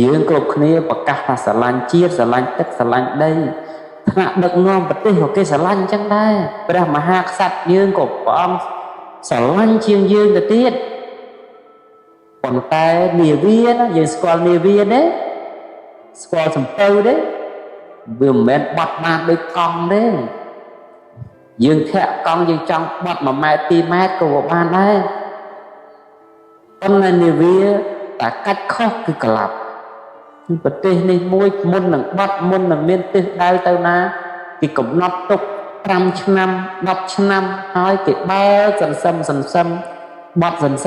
យើងគ្រប់គ្នាប្រកាសថាស្រឡាញ់ជាតិស្រឡាញ់ទឹកស្រឡាញ់ដីថ្នាក់ដឹកនាំប្រទេសក៏គេស្រឡាញ់អញ្ចឹងដែរព្រះមហាក្សត្រយើងក៏ព្រះអង្គស្រឡាញ់ជាងយើងទៅទៀតប៉ុន្តែនាវាណាយើងស្គាល់នាវាទេស្គាល់សំពៅទេវាមិនមែនបត់បានដូចកង់ទេយើងធាក់កង់យើងចង់បត់1ម៉ែត្រ2ម៉ែត្រក៏បានដែរប៉ុន្តែនាវាតែកាច់ខុសគឺក្លាប់ប្រទេសនេះមួយមុននឹងបាត់មុននឹងមានទិសដៅទៅណាគេកំណត់ទុក5ឆ្នាំ10ឆ្នាំហើយគេបើកសន្សឹមបាត់សន្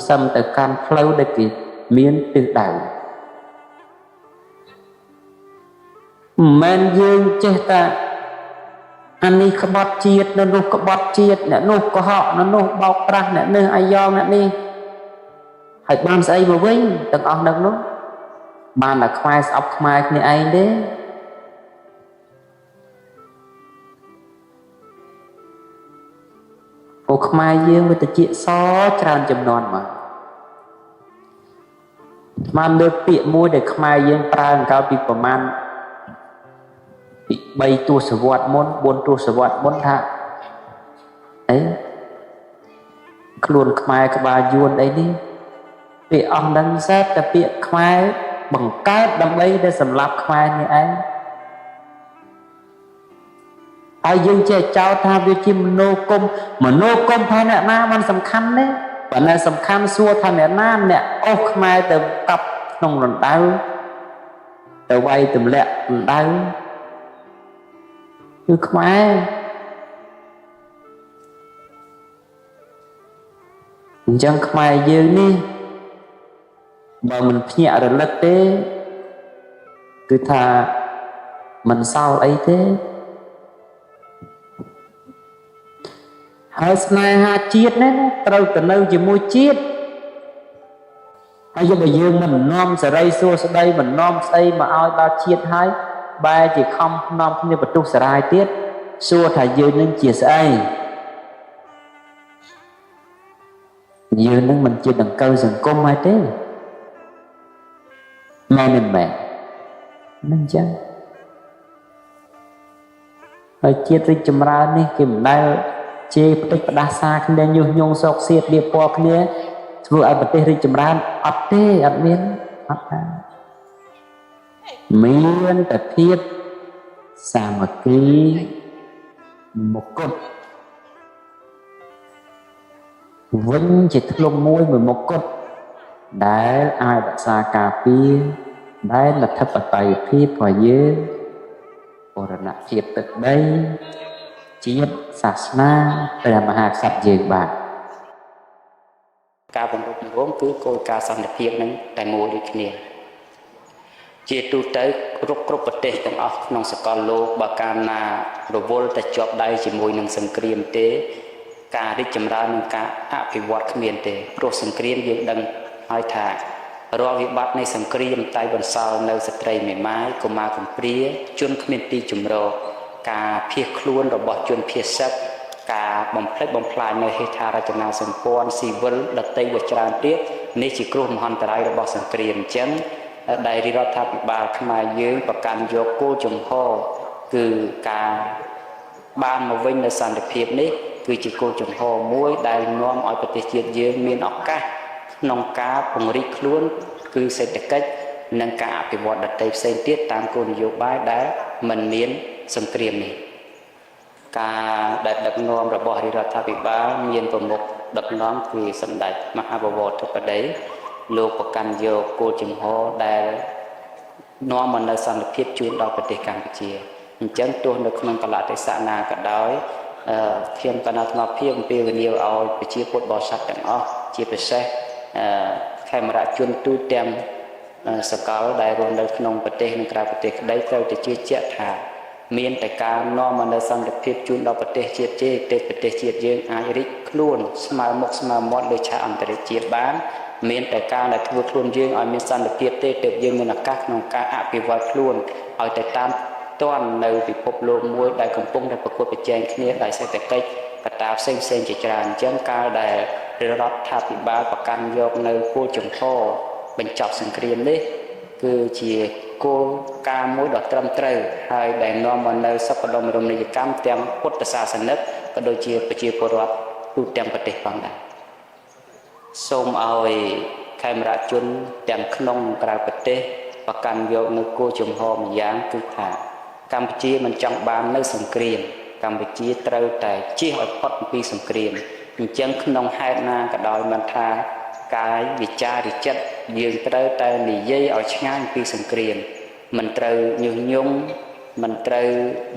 សឹមទៅកាន់ផ្លូវដែលគេមានទិសដៅមិនមែនយើងចេះតែអានេះក្បត់ជាតិនៅនោះក្បត់ជាតិអ្នកនោះកុហកនៅនោះបោកប្រាស់អ្នកនេះអាយ៉ងអ្នកនេះហើយបានស្អីមកវិញទាំងអស់នឹងនោះបានតែខ្វែស្អប់ខ្មែរគ្នាឯងទេពួកខ្មែរយើងវាតិចសច្រើនចំនួនមកបានលើកពាក្យមួយដែលខ្មែរយើងប្រើកាលពីប្រមាណពី3ទសវត្សរ៍មុន4ទសវត្សរ៍មុនថាអីខ្លួនខ្មែរក្បាលយួនអីនេះពាក្យអស់នឹងសើតែពាក្យខ្មែរបង្កើតដើម្បីđểសម្លាប់ខ្មែរនេះឯងហើយយើងចេះចោទថាវាជាមនោគមថាអ្នកណាมันសំខាន់ទេប៉ុន្តែសំខាន់សួរថាអ្នកណាអ្នកអស់ខ្មែរទៅកប់ក្នុងរណ្ដៅទៅវាយទម្លាក់រណ្ដៅគឺខ្មែរអញ្ចឹងខ្មែរយើងនេះបើមិនភ្ញាក់រលឹកទេគឺថាមិនសល់អីទេហើយស្នេហាជាតិនេះត្រូវទៅនៅជាមួយជាតិហើយបើយើងមិននាំសេរីសួស្តីមិននាំស្អីមកឲ្យដល់ជាតិហើយបែរជាខំនាំគ្នាបន្ទុះសារាយទៀតសួរថាយើងនឹងជាស្អីយើងនឹងមិនជាដង្កូវសង្គមហើយទេមែនមិននឹងចឹងហើយជាតិរីកចម្រើននេះគេមិនដែលជេរផ្ទិចផ្ដាសាគ្នាញុះញង់សោកសៀតលៀបពណ៌គ្នាធ្វើឲ្យប្រទេសរីកចម្រើនអត់ទេអត់មានអត់ដែរមានតែភាពសាមគ្គីមកុដវិញជាធ្លុំមួយមកុដដែលអាចរក្សាការពារដែលលទ្ធិបតេយ្យភាពរបស់យើងបរណជាតិទឹកដីជាតិសាសនាព្រះមហាក្សត្រយើងបាទការបង្រួបបង្រួមគឺគោលការណ៍សន្តិភាពនឹងតែមួយដូចគ្នាជាទូទៅគ្រប់ប្រទេសទាំងអស់ក្នុងសកលលោកបើកាលណារវល់តែជាប់ដៃជាមួយនឹងសង្គ្រាមទេការរីកចម្រើននិងការអភិវឌ្ឍគ្មានទេព្រោះសង្គ្រាមយើងដឹងហើយថារាល់វិបត្តិនៃសង្គ្រាមតែបន្សល់នៅស្ត្រីមេម៉ាយកុមារកំព្រាជនគ្មានទីជម្រកការភៀសខ្លួនរបស់ជនភៀសសឹកការបំផ្លិចបំផ្លាញនៅហេដ្ឋារចនាសម្ព័ន្ធស៊ីវិលដទៃវាច្រើនទៀតនេះជាគ្រោះមហន្តរាយរបស់សង្គ្រាមអញ្ចឹងដែលរដ្ឋាភិបាលខ្មែរយើងប្រកាន់យកគោលជំហរគឺការបានមកវិញនៅសន្តិភាពនេះគឺជាគោលជំហរមួយដែលនាំឲ្យប្រទេសជាតិយើងមានឱកាសក្នុងការពង្រីកខ្លួនគឺសេដ្ឋកិច្ចនិងការអភិវឌ្ឍដទៃផ្សេងទៀតតាមគោលនយោបាយដែលមិនមានសង្គ្រាមនេះការដែលដឹកនាំរបស់រដ្ឋាភិបាលមានប្រមុខដឹកនាំគឺសម្ដេចមហាបវរធិបតីលោកប្រកាន់យកគោលជំហរដែលនាំមកនូវសន្តិភាពជូនដល់ប្រទេសកម្ពុជាអញ្ចឹងទោះនៅក្នុងកលៈទេសៈណាក៏ដោយខ្ញុំកណាត់មកភាពអំពាវនាវឲ្យប្រជាពលរដ្ឋបរិស័ទទាំងអស់ជាពិសេសខេមរជនទូទាំងសកលដែលរស់នៅក្នុងប្រទេសនិងក្រៅប្រទេសក្តីត្រូវតែជឿជាក់ថាមានតែការនាំមកនូវសន្តិភាពជូនដល់ប្រទេសជាតិទេប្រទេសជាតិយើងអាចរីកខ្លួនស្មើមុខស្មើមាត់លើឆាកអន្តរជាតិបានមានតែការដែលធ្វើខ្លួនយើងឲ្យមានសន្តិភាពទេទើបយើងមានឱកាសក្នុងការអភិវឌ្ឍខ្លួនឲ្យទៅតាមទាន់នៅពិភពលោកមួយដែលកំពុងតែប្រកួតប្រជែងគ្នាដោយសេដ្ឋកិច្ចកត្តាផ្សេងជាច្រើនអញ្ចឹងការដែលរដ្ឋាភិបាលប្រកាន់យកនៅគោលជំហរបញ្ចប់សង្គ្រាមនេះ គឺជាគោលការណ៍មួយដ៏ត្រឹមត្រូវហើយដែលនាំមកនៅសុខដុមរមណីយកម្មទាំងពុទ្ធសាសនិកក៏ដូចជាប្រជាពលរដ្ឋទូទាំងប្រទេសផងដែរសូមឲ្យខេមរជនទាំងក្នុងក្រៅប្រទេសប្រកាន់យកនៅគោលជំហរម្យ៉ាងគឺថាកម្ពុជាមិនចង់បាននៅសង្គ្រាមកម្ពុជាត្រូវតែជៀសឲ្យផុតពីសង្គ្រាមអញ្ចឹងក្នុងហេតុណាក៏ដោយមិនថាកាយវិចារចិត្តយើងត្រូវតែនិយាយឲ្យឆ្ងាយពីសង្គ្រាមមិនត្រូវញុះញង់មិនត្រូវ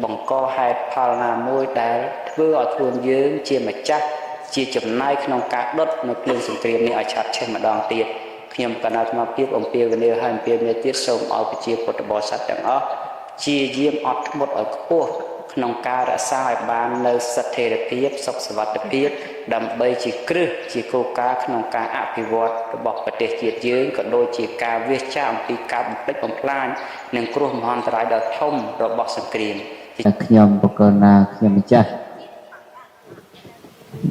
បង្កហេតុផលណាមួយដែលធ្វើឲ្យខ្លួនយើងជាម្ចាស់ជាចំណាយក្នុងការដុតនៅភ្លើងសង្គ្រាមនេះឲ្យឆាប់ឆេះម្ដងទៀតខ្ញុំកណ្ដាលអាត្មាភាពអំពាវនាវឲ្យអំពាវនាវទៀតសូមឲ្យប្រជាពុទ្ធបរិស័ទទាំងអស់ជាយាមអត់ធ្មត់ឲ្យខ្ពស់ក្នុងការរក្សាឲ្យបាននៅស្ថិរភាពសុខសុវត្ថិភាពដើម្បីជាគ្រឹះជាគោលការណ៍ក្នុងការអភិវឌ្ឍរបស់ប្រទេសជាតិយើងក៏ដូចជាការវាសចាកអំពីការបំផ្លិចបំផ្លាញនិងគ្រោះមហន្តរាយដ៏ធំរបស់សង្គ្រាមខ្ញុំបកលណាខ្ញុំម្ចាស់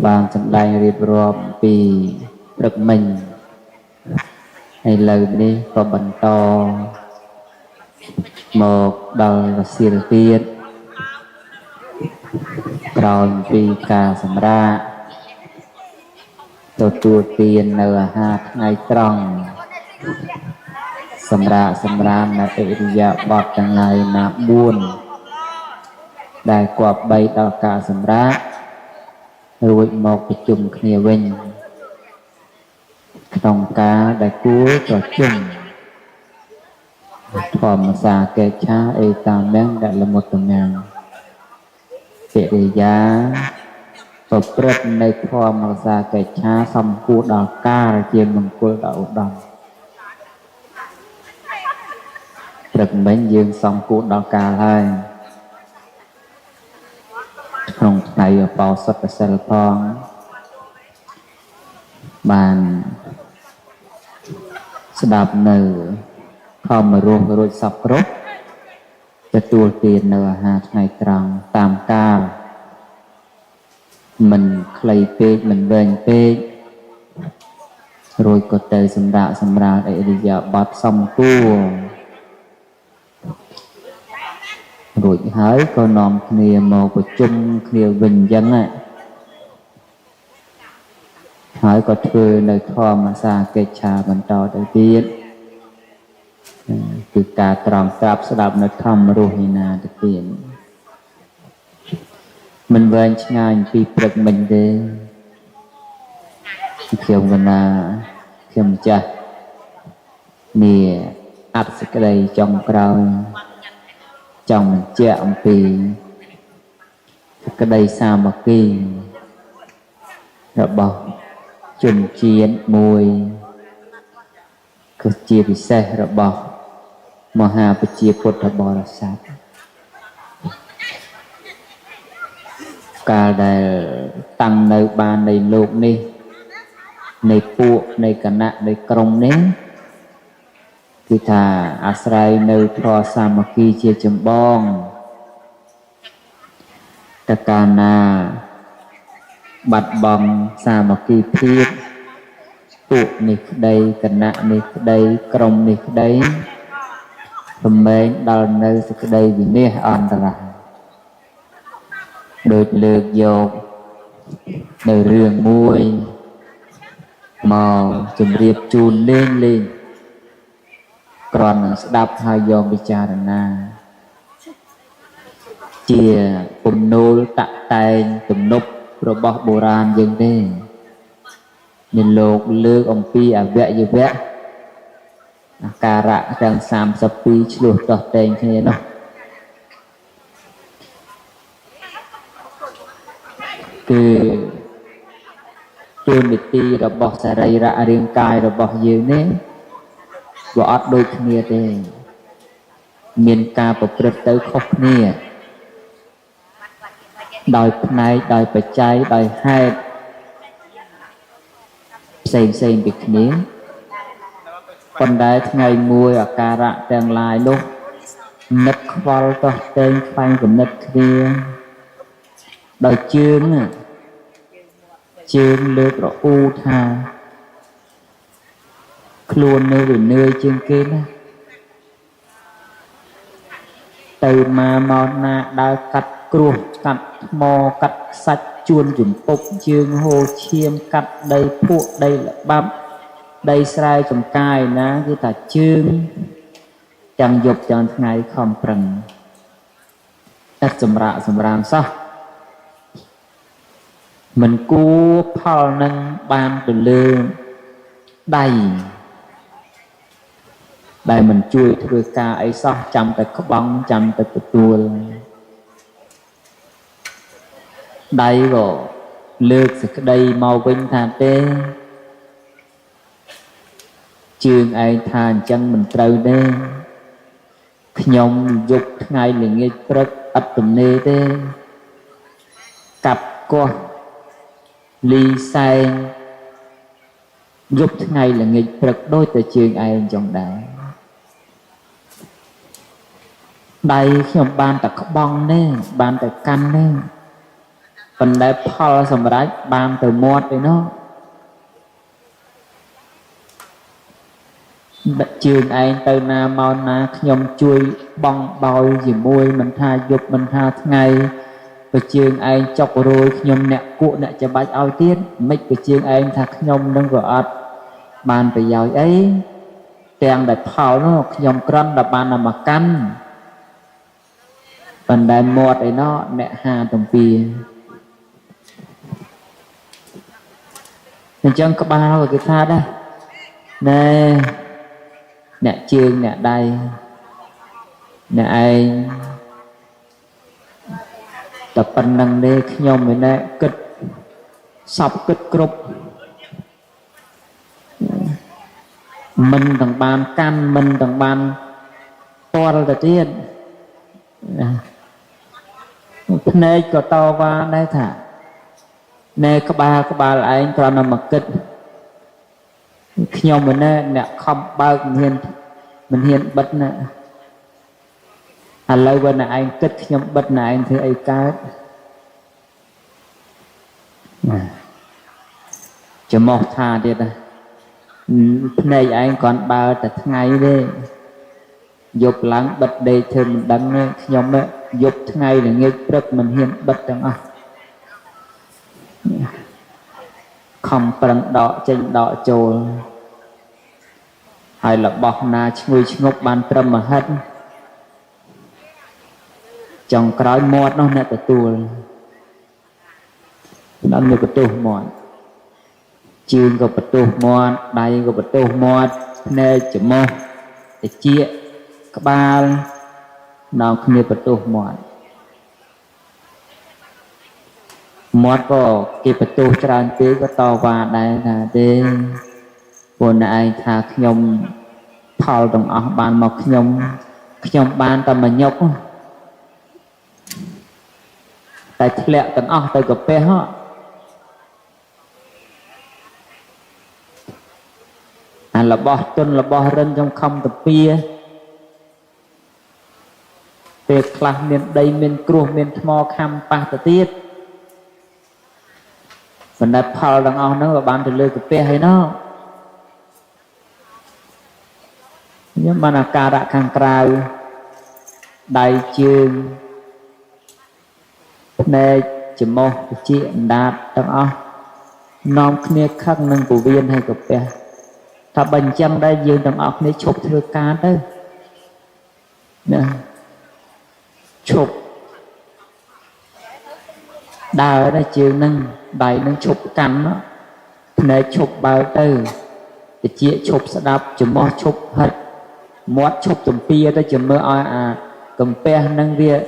បានសម្ដែងរៀបរាប់ពីព្រឹកមិញឥឡូវនេះក៏បន្តមកដល់រសៀលទៀតក្រោយពីការសម្រាកទទួលទាននៅអាហារថ្ងៃត្រង់សម្រាមនៅអិរិយាបថទាំងឡាយណា4ដែលគប្បីដល់ការសម្រាករួចមកប្រជុំគ្នាវិញក្នុងការដែលគួរប្រជុំធម្មសាកេឆាអេតាមាំងដែលលមុតតំណាងកិរិយាប្រព្រឹត្តនៅធម្មសាកេឆាសំគួរដល់ការជាមង្គលដល់ឧត្តមព្រឹកមិញយើងសំគួរដល់ការហើយក្នុងថ្ងៃឧបោសថសិលផងបានស្ដាប់នៅធម្មរស់រួចសពគ្រប់ទទួលទាននៅអាហារថ្ងៃត្រង់តាមកាលមិនខ្លីពេកមិនវែងពេករួចក៏ទៅសម្រាលអិរិយាបថសំគួររួចហើយក៏នាំគ្នាមកប្រជុំគ្នាវិញអញ្ចឹងហើយក៏ធ្វើនៅធម្មសាកិច្ឆាបន្តទៅទៀតគឺការត្រង់ត្រាប់ស្ដាប់នៅធម្មរស់ឯណាទៅទៀតមិនវែងឆ្ងាយពីព្រឹកមិញទេខ្ញុំកណាខ្ញុំម្ចាស់នេះអត្តសក្តីចុងក្រោយចង់បញ្ជាក់អំពីក្តីសាមគ្គីរបស់ជនជាតិមួយគឺជាពិសេសរបស់មហាប្រជាពុទ្ធបរិស័ទកាលដែលតាំងនៅបាននៃលោកនេះនៃពួកនៃគណៈនៃក្រុមនេះគឺថាអាស្រ័យនៅធម៌សាមគ្គីជាចម្បងតកាលណាបាត់បង់សាមគ្គីភាពពួកនេះក្តីគណៈនេះក្តីក្រុមនេះក្តីរមែងដល់នៅសេចក្តីវិនាសអន្តរាយដូចលើកយកនៅរឿងមួយមកជម្រាបជូនលេងគ្រាន់តែស្ដាប់ហើយយកពិចារណាជាពំនូលតាក់តែងទំនប់របស់បុរាណយើងទេមានលោកលើកអំពីអវយវៈអាការៈទាំង32ឆ្លោះតោះតែងគ្នានោះគឺទូនីតិរបស់សរីរៈរាងកាយរបស់យើងនេះវាអត់ដូចគ្នាទេមានការប្រព្រឹត្តទៅខុសគ្នាដោយផ្នែកដោយបច្ច័យដោយហេតុផ្សេងពីគ្នាប៉ុន្តែថ្ងៃមួយអាការៈទាំងឡាយនោះនឹកខ្វល់តោះតែងខ្វែងគំនិតគ្នាដោយជើងលើករអ៊ូថាខ្លួននៅវានឿយជាងគេណា từ mà màu na đã cắt cua cắt mò cắt sạch chuôn dùng bốc chương hồ chiêm cắt đây phụ đây là bắp đây sai trong cài ná cái ta chương chẳng dục chẳng ngày không prần tất sầm rạm sao mình cua phao nâng ban từ lương đầy đây mình chui thưa ca ấy sao chăm tại khóc bóng chăm tại tua đây rồi lược sự đây màu vinh thà tê trường ai thà chân mình trâu đê nhông dục ngày là nghe rất ấp tùm nê tê cặp co ly say dục ngày là nghe rất đôi từ trường ai trong đá đây khi mà ban ta khóc bong nê ban ta căn nê phần đại phao sầm rái ban từ mót đấy nó trường anh từ na mau na nhom chui bong bòi gì môi mình tha dục mình tha ngày và trường anh chọc rồi nhom nẹt cụ nẹt cho bạch ao tiết mấy cái trường anh thà nhom đang gọi ban từ giàu ấy tiền đại phao nó nhom cân là ban là mà căn phần đại mót đấy nó nẹt hà đồng pì nên chân có bao rồi cái tha đây nè nè chương nè đây nè ai tập phần năng đây nhom này nè kịch sọc kịch cục mình thằng ban can mình thằng ban to là tiên này có to và đây thả nè các ba là anh còn nằm mặc kịch nhau mình nè không bao mình hiện bật nè lâu bên này anh kịch nhau bật này anh thì ai cá cho một thà đi đây này anh còn bao thật ngày đi dục lắng bật đây thì mình đăng nhau mẹ dục ngày là nghe rất mình hiện bật chẳng à không bằng đọ trên đọ trồ hay là bọc na chui ngốc ban trâm mà hết trong cái mót nó nè tù nó như cái tù mót chương có cái tù mót đây có cái tù mót nè chỉ mò để chia các ba nào không như cái tù mót mót có cái tù tràn tế có to và đây là đây buồn này thà nhom phao đồng ở bàn mọc nhom bàn ta mà nhóc tại lẹ tận ở tại gặp pe họ là bỏ tuần là bỏ rân trong không tập pia về class miền đây miền cua miền mò khăm pa tự tiết phần đại phao đồng ở nó là bàn từ lưỡi gặp pe hay nó nhưng mà là ca đã khang cài đại chương này chỉ một chuyện đạt trong ó nom kia khác nâng của viên hay của bé ta bành chăm đây dương trong óc này chụp thưa ca đấy nè chụp đào ở đây chương nâng đại nâng chụp cắn nó này chụp bao từ để chia chụp sẽ đáp chỉ một chụp hết mót chụp tụm pia tới chừng mơ ai cầm pe nâng vía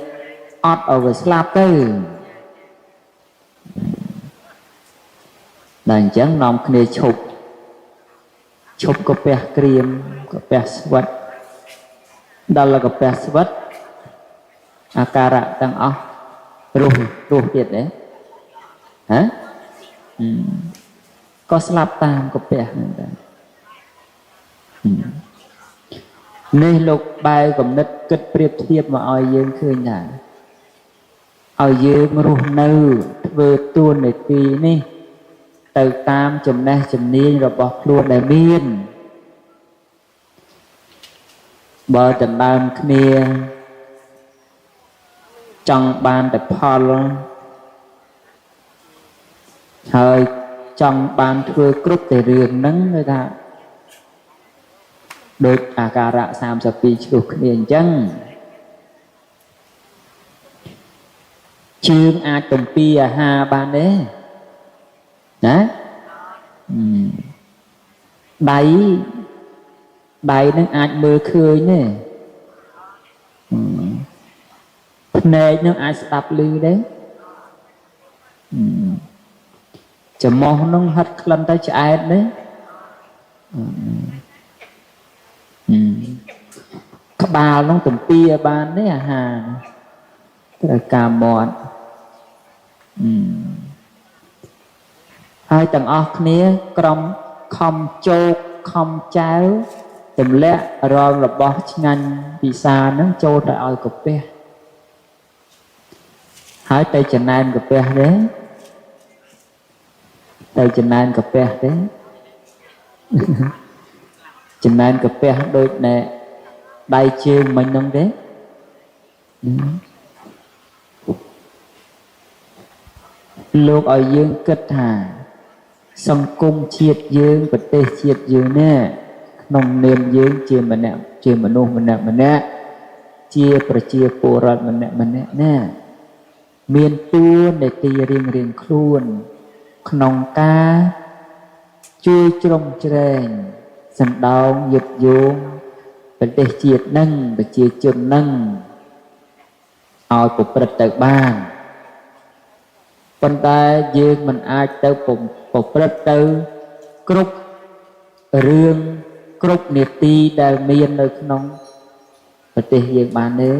ót ở với slap tới đàn chán nòng kia chụp có pe cream có pe sweat đó là có pe sweat akara tăng ó ruh tiệt đấy hả có slap tam có pe nên lục bài cũng nít kết priệp thiệp mà ai dương khơi nhả ai dương ruột nư vừa tuôn để tì ní từ tam chùm này chùm niên rồi bọc luôn để biên bờ trần đam kia ចង់បានតែផលហើយចង់បានធ្វើគ្រប់តែរឿងហ្នឹងគេថាដូចអាការៈ32ឆ្លុះគ្នាអញ្ចឹងជើងអាចទំពីអាហារបានទេណាដៃនឹងអាចមើលឃើញទេភ្នែកនឹងអាចស្ដាប់ឮទេច្រមុះនឹងហិតក្លិនទៅឆ្អែតទេក្បាលនឹងទំពីបានទេអាហារត្រូវការមាត់ហើយទាំងអស់គ្នាក្រុមខំជោគខំចែវទម្លាក់រាល់របស់ឆ្ងាញ់ពិសាហ្នឹងចូលទៅឲ្យកាពះហើយទៅចំណែនកាពះទេទៅចំណែនកាពះទេចំណែនកាពះដូចណែដៃជើងមិញហ្នឹងទេលោកឲ្យយើងគិតថាសង្គមជាតិយើងប្រទេសជាតិយើងនេះក្នុងនាមយើងជាមនុស្សម្នាក់ជាប្រជាពលរដ្ឋម្នាក់ណាមានតួនាទីរៀងខ្លួនក្នុងការជួយជ្រោមជ្រែងសណ្ដោងយឹតយោងប្រទេសជាតិនឹងប្រជាជននឹងឲ្យប្រព្រឹត្តទៅបានប៉ុន្តែយើងមិនអាចទៅប្រព្រឹត្តទៅគ្រប់រឿងគ្រប់នីតិដែលមាននៅក្នុងប្រទេសយើងបានទេ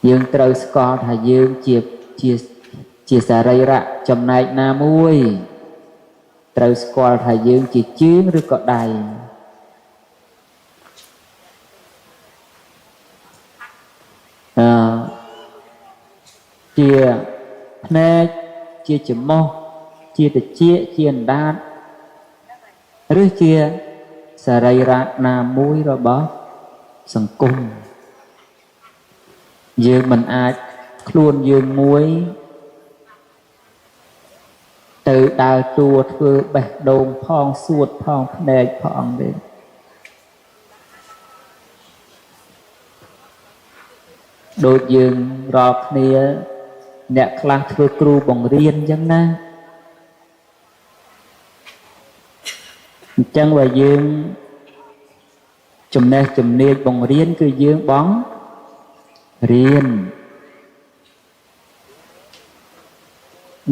យើងត្រូវស្គាល់ថាយើងជាសរីរៈចំណែកណាមួយត្រូវស្គាល់ថាយើងជាជើងឬក៏ដៃជាភ្នែកជាច្រមុះជាត្រចៀកជាអណ្ដាតឬជាសរីរៈណាមួយរបស់សង្គមយើងមិនអាចខ្លួនយើងមួយទៅដើរតួធ្វើបេះដូងផងសួតផងភ្នែកផងទេដូចយើងរាល់គ្នាអ្នកខ្លះធ្វើគ្រូបង្រៀនអញ្ចឹងណាអញ្ចឹងបើយើងចំណេះជំនាញបង្រៀនគឺយើងបងរៀន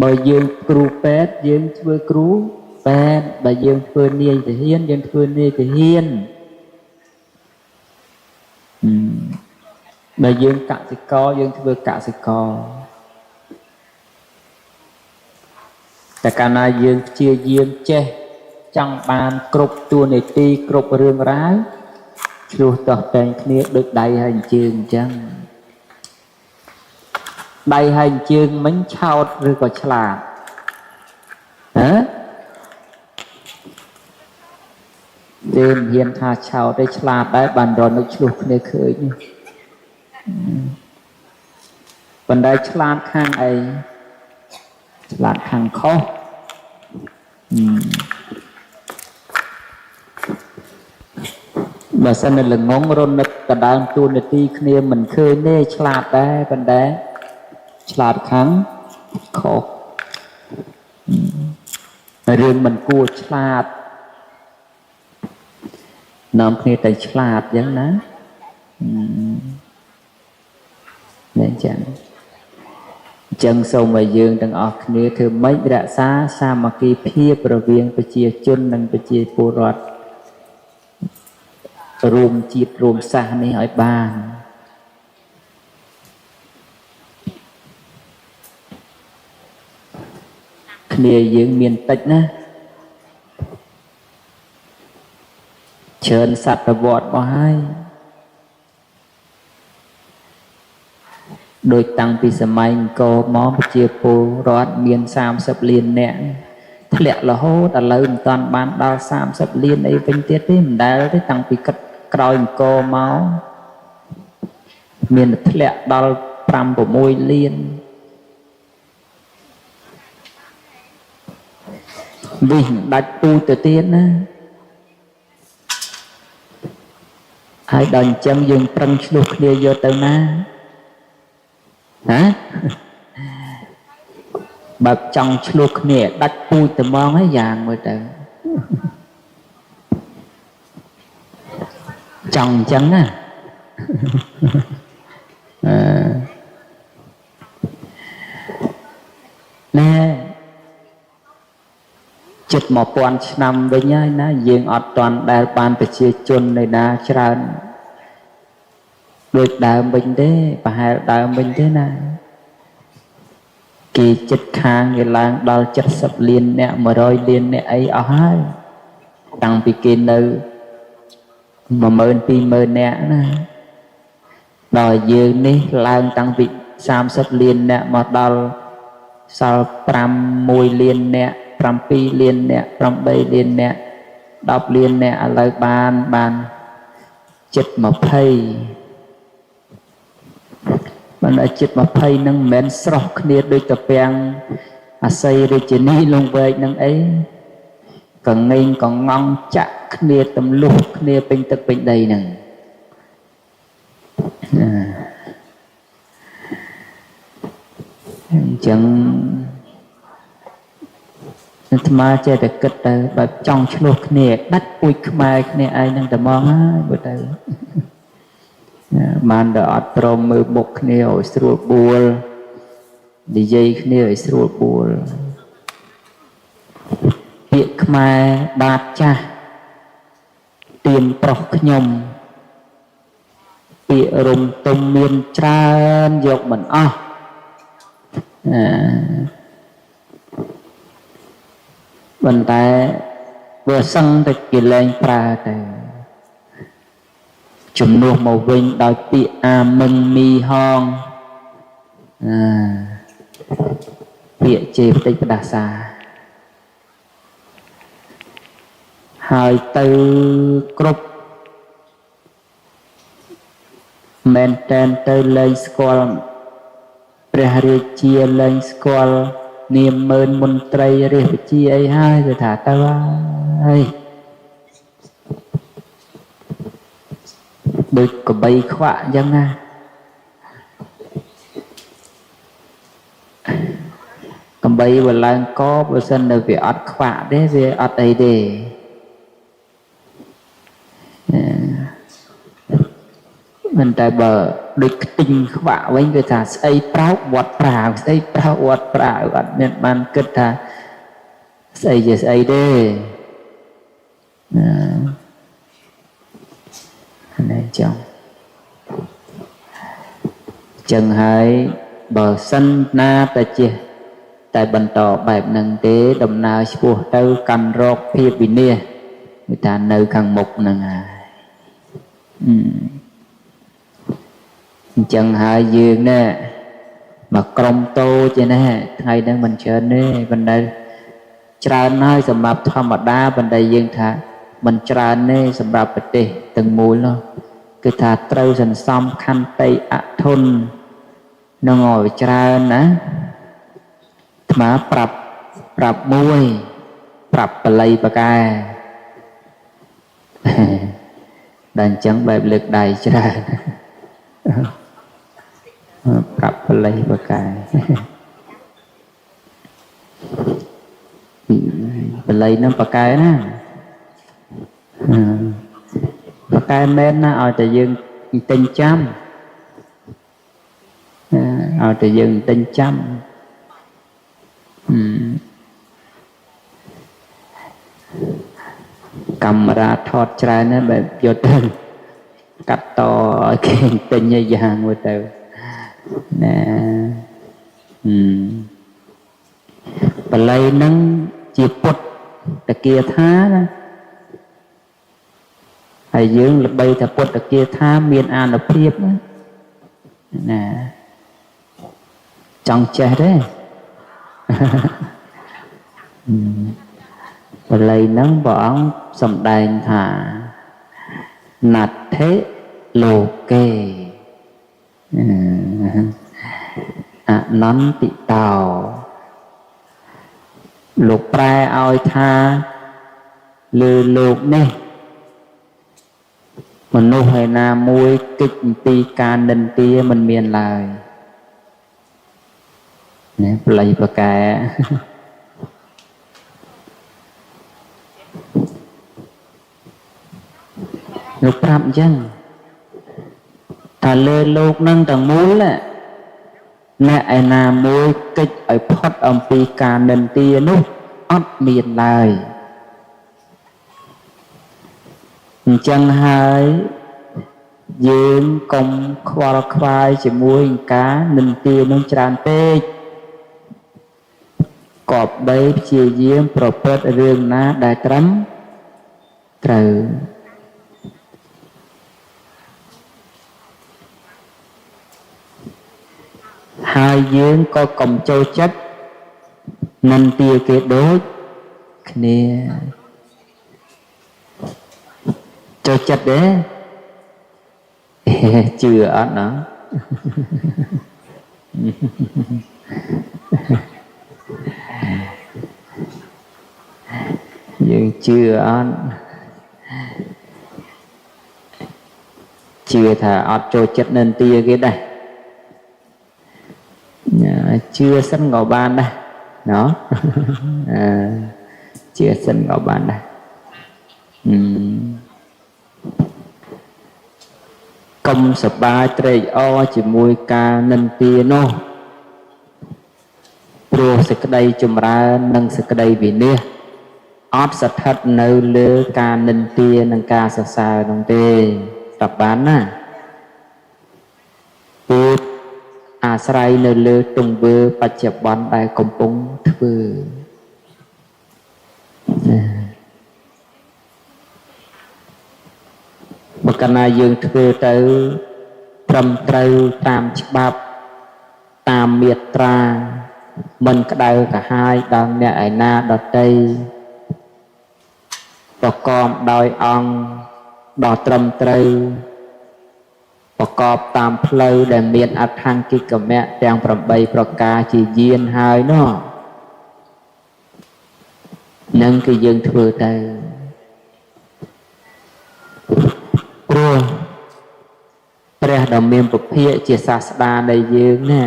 បើយើងគ្រូពេទ្យយើងធ្វើគ្រូពេទ្យបើយើងធ្វើនាយទាហានយើងធ្វើនាយទាហានបើយើងកសិករយើងធ្វើកសិករតែកាលណាយើងព្យាយាមចេះចង់បានគ្រប់តួនាទីគ្រប់រឿងរ៉ាវឆ្លោះតោះតែងគ្នាដូចដៃហើយជើងអញ្ចឹងដៃហើយជើងមិញឆោតឬក៏ឆ្លាតយើងហ៊ានថាឆោតទេឆ្លាតដែរបានរត់នៅឆ្លោះគ្នាឃើញប៉ុន្តែឆ្លាតខាងអីឆ្លាតខាងខុសបើសិននៅល្ងងរនឹកកដើមតួនាទីគ្នាមិនឃើញទេឆ្លាតដែរប៉ុន្តែឆ្លាតខាងខុសរឿងមិនគួរឆ្លាតនាំគ្នាតែឆ្លាតអញ្ចឹងណានេះអញ្ចឹងសូមឲ្យយើងទាំងអស់គ្នាធ្វើម៉េចរក្សាសាមគ្គីភាពរវាងប្រជាជននិងប្រជាពលរដ្ឋរួមជាតិរួមសាសន៍នេះឲ្យបានគ្នាយើងមានតិចណាច្រើនសតវត្សមកហើយដោយតាំងពីសម័យអង្គរមកប្រជាពលរដ្ឋមាន30លាននាក់ធ្លាក់រហូតឥឡូវមិនតាន់បានដល់30លានអីវិញទៀតទេមិនដែលទេតាំងពីក្រោយអង្គរមក miền lẹ đal pram của môi liên vì đặt tu từ tiên á ai đòn chân dùng prăng lúc kia vô tới na hả bậc trong lúc kia đặt tu từ mong ấy vàng mới tới chồng trắng à nè chụp một quan năm với nhau nó riêng ở toàn đại ban về chia chôn này na tràn được đại mình thế và hai đại mình thế này kỳ chất khang người lang đào chất sập liên nè mà rồi liên nè ấy ở hai tăng bị kia nơi mà mơn pi mơn nè rồi dương ní lang tăng bị sam sập liên nè mà đào sao pram mùi liên nè pram pi liên nè pram bay liên nè đọc liên nè lời bàn chất mà pay mình ở chất mà pay nâng men sọc kia đôi tập bèn xây rồi chỉ ní luôn về nâng ấy còn ngay còn ngon chắc kia tầm lúc kia bên tập bên đây nè chẳng mà chơi được kết đời và trong lúc kia đắt ui mai kia ai nâng tầm mong á bữa đây man đỡ trộm mưa bốc kia ở sưu bùa DJ kia ở sưu bùa việc mai đạt cha tiền trọc nhom bị rùng tôm miên tràn dọc mình mình ta vừa sân thì kỳ lên pra thì chùm nuông màu vinh đòi bị mừng mi hong bị chê tích đà xa hai tư group men ten tư lên schoolព្រះរាជាលែងស្គាល់នាមមើលមន្ត្រីរាជវិជាអីហើយទៅថាទៅហើយដូចកបីខ្វាក់អញ្ចឹងណាកបីបើឡើងកបើសិននៅវាអត់ខ្វាក់ទេវាអត់អីទេមិនតែបើដូចខ្ទិញខ្វាក់វិញគឺថាស្អីប្រោកវត្តប្រាវស្អីប្រោកវត្តប្រាវអត់មានបានគិតថាស្អីជាស្អីទេនេះចឹងហើយបើសិនណាតែជាតែបន្តបែបហ្នឹងទេដំណើរឆ្ពោះទៅកាន់រកភាពវិនាសគឺថានៅខាងមុខហ្នឹងហើយអញ្ចឹងហើយយើងណែមកក្រុមតូចឯណាថ្ងៃហ្នឹងមិនច្រើនទេប៉ុន្តែច្រើនហើយសម្រាប់ធម្មតាប៉ុន្តែយើងថាមិនច្រើនទេសម្រាប់ប្រទេសទាំងមូលនោះគឺថាត្រូវសន្សំខន្តីអធននឹងឲ្យច្រើនណាអាត្មាប្រាប់មួយប្រាប់បល័យបកែដល់អញ្ចឹងបែបលើកដៃច្រើនប្រាប់បល័យបកែបល័យនឹងបកែណាបកែមែនណាឲ្យតែយើងទិញចាំឲ្យតែយើងទិញចាំកាមេរ៉ាថតច្រើនណាស់បែបយកទៅកាត់តឲ្យគេទិញឲ្យយ៉ាងមួយទៅណាបល័យហ្នឹងជាពុទ្ធតគាថាណាហើយយើងល្បីថាពុទ្ធគាថាមានអានុភាពណាចង់ចេះទេបល័យហ្នឹងព្រះអង្គសម្ដែងថាណដ្ឋិលោកេ អនន្តិតោលោកប្រែឲ្យថាលើលោកនេះមនុស្សឯណាមួយគិតអំពីការនិន្ទាមិនមានឡើយណាប្លែកប្រកែលោកប្រាប់អញ្ចឹងថាលើលោកនឹងទាំងមូលអ្នកឯណាមួយគិតឲ្យផុតអំពីការនិន្ទានោះអត់មានឡើយអញ្ចឹងហើយយើងកុំខ្វល់ខ្វាយជាមួយការនិន្ទានឹងច្រើនពេកគប្បីព្យាយាមប្រព្រឹត្តរឿងណាដែលត្រឹមត្រូវហើយយើងក៏កុំចូលចិត្តនិន្ទាគេដូចគ្នាចូលចិត្តទេជឿអត់ណាយើងជឿអត់ជឿថាអត់ចូលចិត្តនិន្ទាគេដែរជឿសិនក៏បានដែរណោះជឿសិនក៏បានដែរកុំសប្បាយត្រេកអរជាមួយការនិន្ទានោះព្រោះសេចក្តីចម្រើននិងសេចក្តីវិនាសអត់ស្ថិតនៅលើការនិន្ទានិងការសរសើរនោះទេស្ដាប់បានណាពុទ្ធអាស្រ័យនៅលើទង្វើបច្ចុប្បន្នដែលកំពុងធ្វើបើកាលណាយើងធ្វើទៅត្រឹមត្រូវតាមច្បាប់តាមមាត្រាមិនក្តៅក្រហាយដល់អ្នកឯណាដតីប្រកបដោយអង្គដ៏ត្រឹមត្រូវប្រកបតាមផ្លូវដែលមានអដ្ឋង្គិកមៈទាំង8ប្រការជាយានហើយនោះនឹងគឺយើងធ្វើទៅព្រោះព្រះដ៏មានពភាកជាសាស្តានៃយើងណា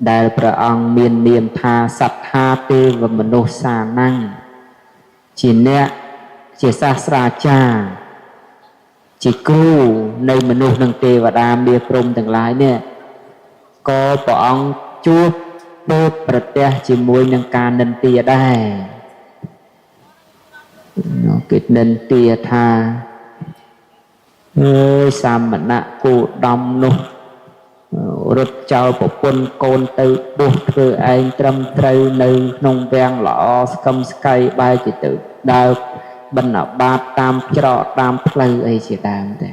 ដែលព្រះអង្គមាននាមថាសត្ថាទេវមនុស្សសាnăngជាអ្នកជាសាស្ត្រាចារ្យជាគ្រូនៃមនុស្សនិងទេវតាមាព្រំទាំងឡាយនេះក៏ព្រះអង្គជួបពោលប្រទះជាមួយនឹងការនិន្ទាដែរគេនិន្ទាថាអើយសាមណៈគោដំនោះរត់ចោលប្រពន្ធកូនទៅបួសធ្វើឯងត្រឹមត្រូវនៅក្នុងវាំងល្អស្កឹមស្កៃបែរជាទៅដើរបណ្ណាបាតតាមច្រកតាមផ្លូវអីជាដើមតែ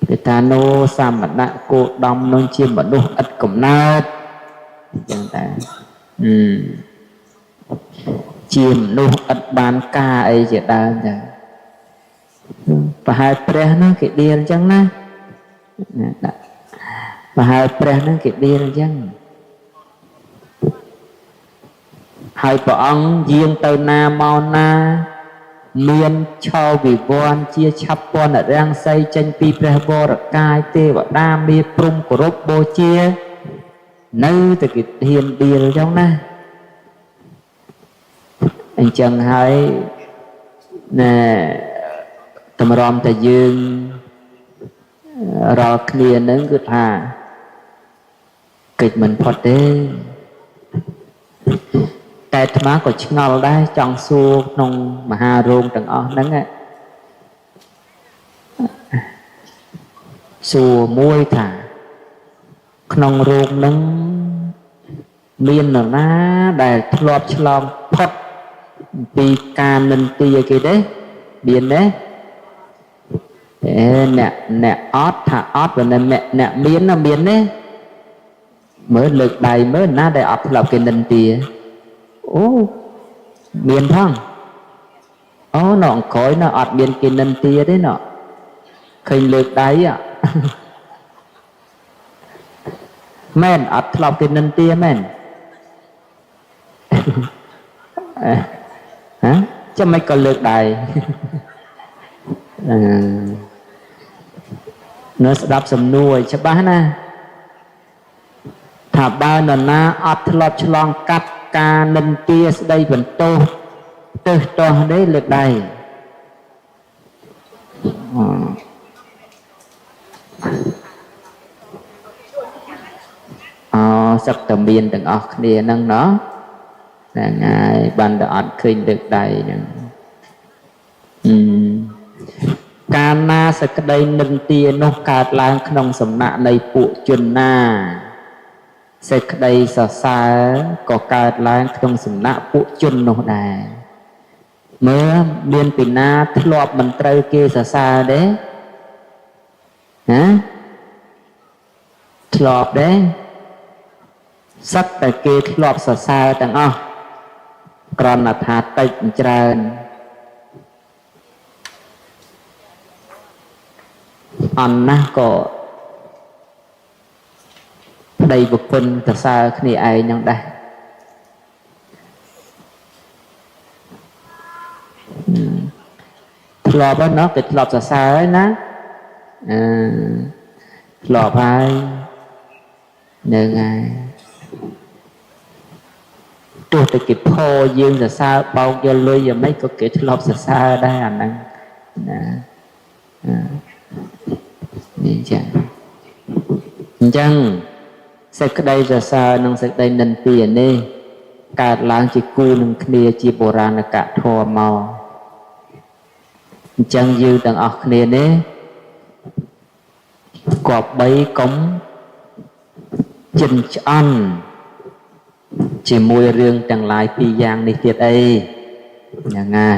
គេថាណូសាមណៈគោដំនោះជាមនុស្សឥតកំណើតអញ្ចឹងតែជាមនុស្សឥតបានការអីជាដើមតែប្រហែលព្រះហ្នឹងគេដៀលអញ្ចឹងណាដាក់ប្រហែលព្រះហ្នឹងគេដៀលអញ្ចឹងហើយព្រះអង្គយាងទៅណាមកណាមានឆោវិវ័នជាឆាប់ពន្ធរាំងសីចេញពីព្រះវរកាយទេវតាមេព្រំគោរពបូជានៅតែគេហ៊ានដៀលអញ្ចឹងណាអញ្ចឹងហើយណែតម្រាំតែយើងរាល់គ្នានឹងគឺថាកិច្ចមិនផុតទេតែអាត្មាក៏ឆ្ងល់ដែរចង់សួរក្នុងមហារោងទាំងអស់ហ្នឹងសួរមួយថាក្នុងរោងហ្នឹងមាននរណាដែលធ្លាប់ឆ្លងផុតពីការនិន្ទាគេទេមានទេអ្នកអត់ថាអត់ប៉ុន្តែអ្នកមានណាមានទេមើលលើកដៃមើលណាដែលអត់ធ្លាប់គេនិន្ទាអូមានផងអូនៅអង្គុយនៅអត់មានគេនិន្ទាទេណ៎ឃើញលើកដៃ មែនអត់ធ្លាប់គេនិន្ទាមែនហ៎ចាំមិនក៏លើកដៃនៅស្ដាប់សំណួរច្បាស់ណាថាបើនរណាអត់ធ្លាប់ឆ្លងកាត់ការនិន្ទាស្ដីបន្ទោសទើសតោះទេលើកដៃសឹកតែមានទាំងអស់គ្នាហ្នឹងណោះហ្នឹងហើយបានតែអត់ឃើញលើកដៃហ្នឹងកាលណាសក្តីនិន្ទានោះកើតឡើងក្នុងសំណាក់នៃពួកជនណាសេចក្តីសរសើរក៏កើតឡើងក្នុងសំណាក់ពួកជននោះដែរមើលមានពីណាធ្លាប់មិនត្រូវគេសរសើរទេណាធ្លាប់ទេសឹកតែគេធ្លាប់សរសើរទាំងអស់គ្រាន់តែថាតិចច្រើនអន់ណាស់ក៏ប្តីប្រពន្ធសរសើរគ្នាឯងហ្នឹងដែរធ្លាប់ហើយណាគេធ្លាប់សរសើរហើយណាធ្លាប់ហើយនឹងហើយទោះតែគេផោយើងសរសើរបោកយកលុយយ៉ាងម៉េចក៏គេធ្លាប់សរសើរដែរអាហ្នឹងណានេះចឹងអញ្ចឹងសេចក្តីសរសើរនិងសេចក្តីនិន្ទានេះកើតឡើងជាគូនឹងគ្នាជាបុរាណកធម៌មកអញ្ចឹងយើងទាំងអស់គ្នានេះគប្បីកុំចិនឆ្អន់ជាមួយរឿងទាំងឡាយពីរយ៉ាងនេះទៀតអីយ៉ាងណា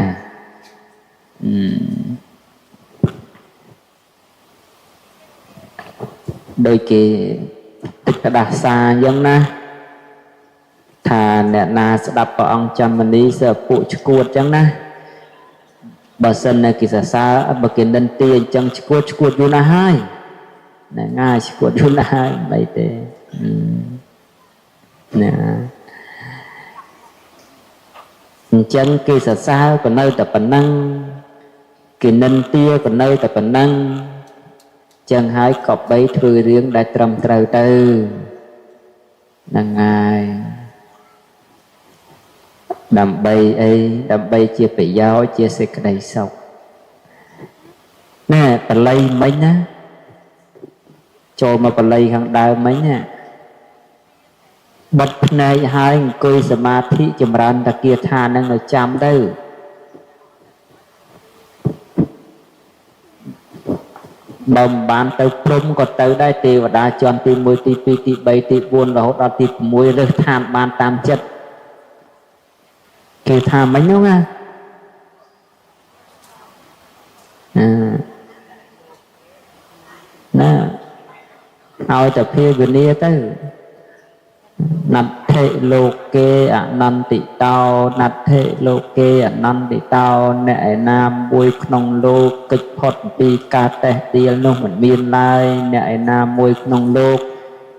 ដោយគេទឹកក្តារសាអញ្ចឹងណាថាអ្នកណាស្ដាប់ព្រះអង្គចន្ទមនីសើពួកឈួតអញ្ចឹងណាបើសិននៅគេសរសើរបើគេនិន្ទាអញ្ចឹងឈួតយូរណាស់ហើយហ្នឹងហើយឈួតយូរណាស់ហើយមិនទេណាអញ្ចឹងគេសរសើរក៏នៅតែប៉ុណ្ណឹងគេនិន្ទាក៏នៅតែប៉ុណ្ណឹងចឹងហើយក៏បីធ្វើរឿងដែលត្រឹមត្រូវទៅហ្នឹងហើយដើម្បីអីដើម្បីជាប្រយោជន៍ជាសេចក្តីសុខណែបល័យមិញណាចូលមកបល័យខាងដើមមិញណាបិទភ្នែកហើយអង្គុយសមាធិចម្រើនតាគាថានឹងនៅចាំទៅបើមិនបានទៅព្រំក៏ទៅដែរទេវតាជាន់ទី1ទី2ទី3ទី4រហូតដល់ទី6រើសឋានបានតាមចិត្តគេថាមិញហ្នឹងណាឲ្យតែភាវនាទៅណដ្ឋិលោកេអនន្តិតោណដ្ឋិលោកេអនន្តិតោអ្នកឯណាមួយក្នុងលោកកិច្ចផុតពីការតេះទាលនោះមិនមានឡើយអ្នកឯណាមួយក្នុងលោក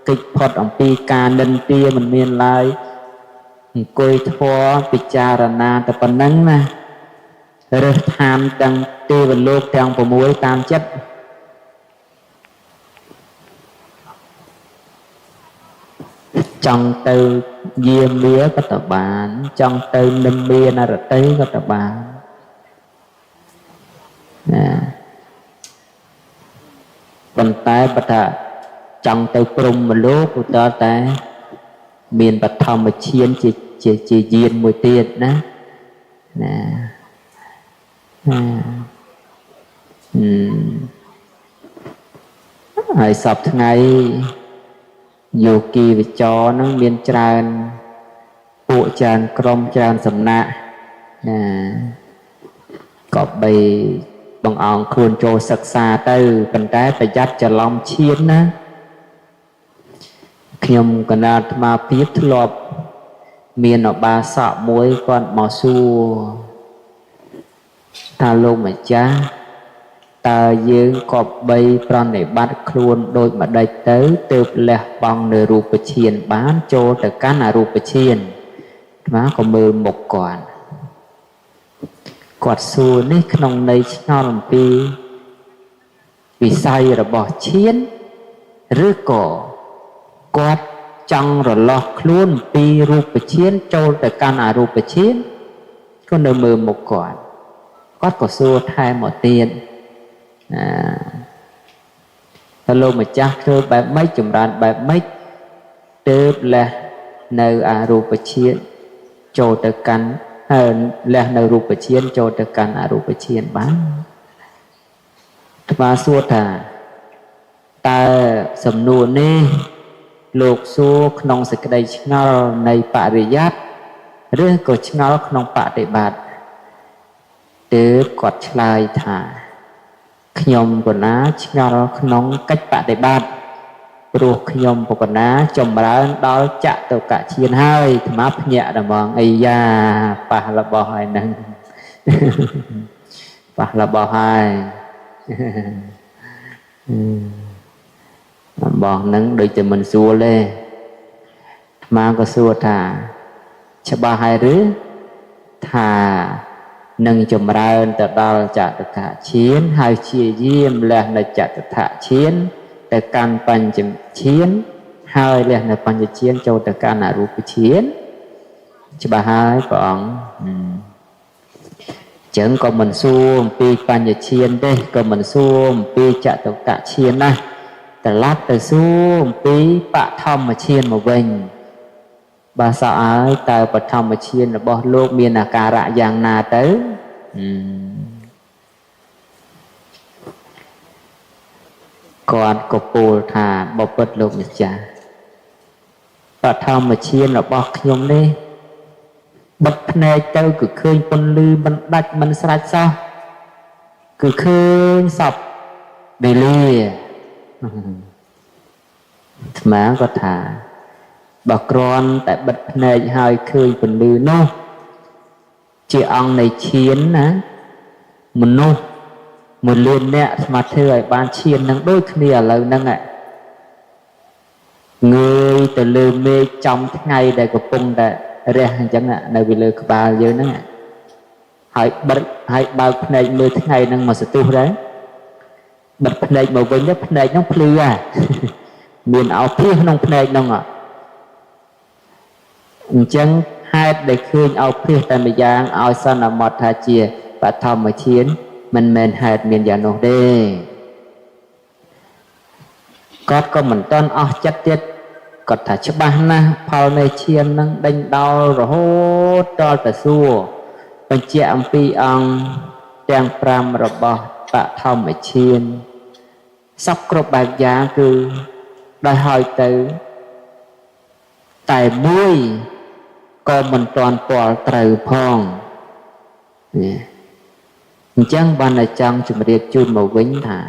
កិច្ចផុតអំពីការនិន្ទាមិនមានឡើយអង្គុយធម៌ពិចារណាតែប៉ុណ្ណឹងណារើសឋានទាំងទេវលោកទាំង6តាមចិត្តចង់ទៅយាមាក៏ទៅបានចង់ទៅនិម្មានរតីក៏ទៅបានណាប៉ុន្តែបើថាចង់ទៅព្រហ្មលោកឧទាហរណ៍តែមានបឋមឈានជាយានមួយទៀតណាហើយសពថ្ងៃយោគីវិចរហ្នឹងមានច្រើនពួកច្រើនក្រុមច្រើនសំណាក់ក៏បីបង្អង់ខ្លួនចូលសិក្សាទៅប៉ុន្តែប្រយ័ត្នច្រឡំឈានណាខ្ញុំកណាអាត្មាភាពធ្លាប់មានឧបាសកមួយគាត់មកសួរថាលោកម្ចាស់ តើយើងក៏បីប្រណិប័តខ្លួនដូចម្ដេចទៅទើបលះបង់នៅរូបឈានបានចូលទៅកាន់អរូបឈានអាក៏មើលមុខគាត់សួរនេះក្នុងន័យឆ្ងល់អំពីវិស័យរបស់ឈានឬក៏គាត់ចង់រលាស់ខ្លួនពីរូបឈានចូលទៅកាន់អរូបឈានក៏នៅមើលមុខគាត់ក៏សួរថែមមកទៀតទៅលោកម្ចាស់ធ្វើបែបម៉េចចម្រើនបែបម៉េចទើបលះនៅអរូបឈានចូលទៅកាន់លះនៅរូបឈានចូលទៅកាន់អរូបឈានបានថ្មសួរថាតើសំណួរនេះលោកសួរក្នុងសេចក្តីឆ្ងល់នៃបរិយ័តឬក៏ឆ្ងល់ក្នុងបដិបត្តិទើបគាត់ឆ្លើយថាខ្ញុំកណាឆ្ងល់ក្នុងកិច្ចបដិបត្តិព្រោះខ្ញុំបកណាចម្រើនដល់ចតុកឈានហើយអាត្មាភ្ញាក់តែហ្មងអីយ៉ាប៉ះរបស់ហើយហ្នឹងប៉ះរបស់ហើយរបស់ហ្នឹងដូចតែមិនស្រួលទេអាត្មាក៏សួរថាច្បាស់ហើយឬថានឹងចម្រើនទៅដល់ចតុកឈានហើយជាយាមលះនៅចតុថឈានទៅកាន់បញ្ចឈានហើយលះនៅបញ្ចឈានចូលទៅកាន់អរូបឈានច្បាស់ហើយព្រះអង្គចឹងក៏មិនសួរអំពីបញ្ចឈានទេក៏មិនសួរអំពីចតុកឈានណាត្រឡប់ទៅសួរអំពីបឋមឈានមកវិញបើសោះឲ្យតើបឋមឈានរបស់លោកមានអាការៈយ៉ាងណាទៅគាត់ក៏ពោលថាបបិទ្ធលោកម្ចាស់បឋមឈានរបស់ខ្ញុំនេះបិទភ្នែកទៅគឺឃើញពន្លឺមិនដាច់មិនស្រាច់សោះគឺឃើញសពវេលាអាត្មាក៏ថាបើគ្រាន់តែបិទភ្នែកហើយឃើញពន្លឺនោះជាអង្គនៃឈានណាមនុស្ស1លានអ្នកស្មាធ្វើឲ្យបានឈាននឹងដូចគ្នាឥឡូវហ្នឹងងើយទៅលើមេឃចំថ្ងៃដែលកំពុងតែរះអញ្ចឹងនៅពីលើក្បាលយើងហ្នឹងហើយបើកភ្នែកមើលថ្ងៃហ្នឹងមកសទុះដែរបិទភ្នែកមកវិញទៅភ្នែកហ្នឹងភ្លឺមានអោសភាសក្នុងភ្នែកហ្នឹងអញ្ចឹងហេតុដែលឃើញអោសភាសតែម្យ៉ាងឲ្យសន្មតថាជាបឋមឈានមិនមែនហេតុមានយ៉ាងនោះទេគាត់ក៏មិនទាន់អស់ចិត្តទៀតគាត់ថាច្បាស់ណាស់ផលនៃឈាននឹងដេញដោលរហូតដល់ទៅសួរបញ្ជាក់អំពីអង្គទាំង5របស់បឋមឈានសពគ្រប់បែបយ៉ាងគឺដោយហើយទៅតែមួយក៏មិនទាន់ពាល់ត្រូវផងអញ្ចឹងបានតែចង់ជម្រាបជូនមកវិញថា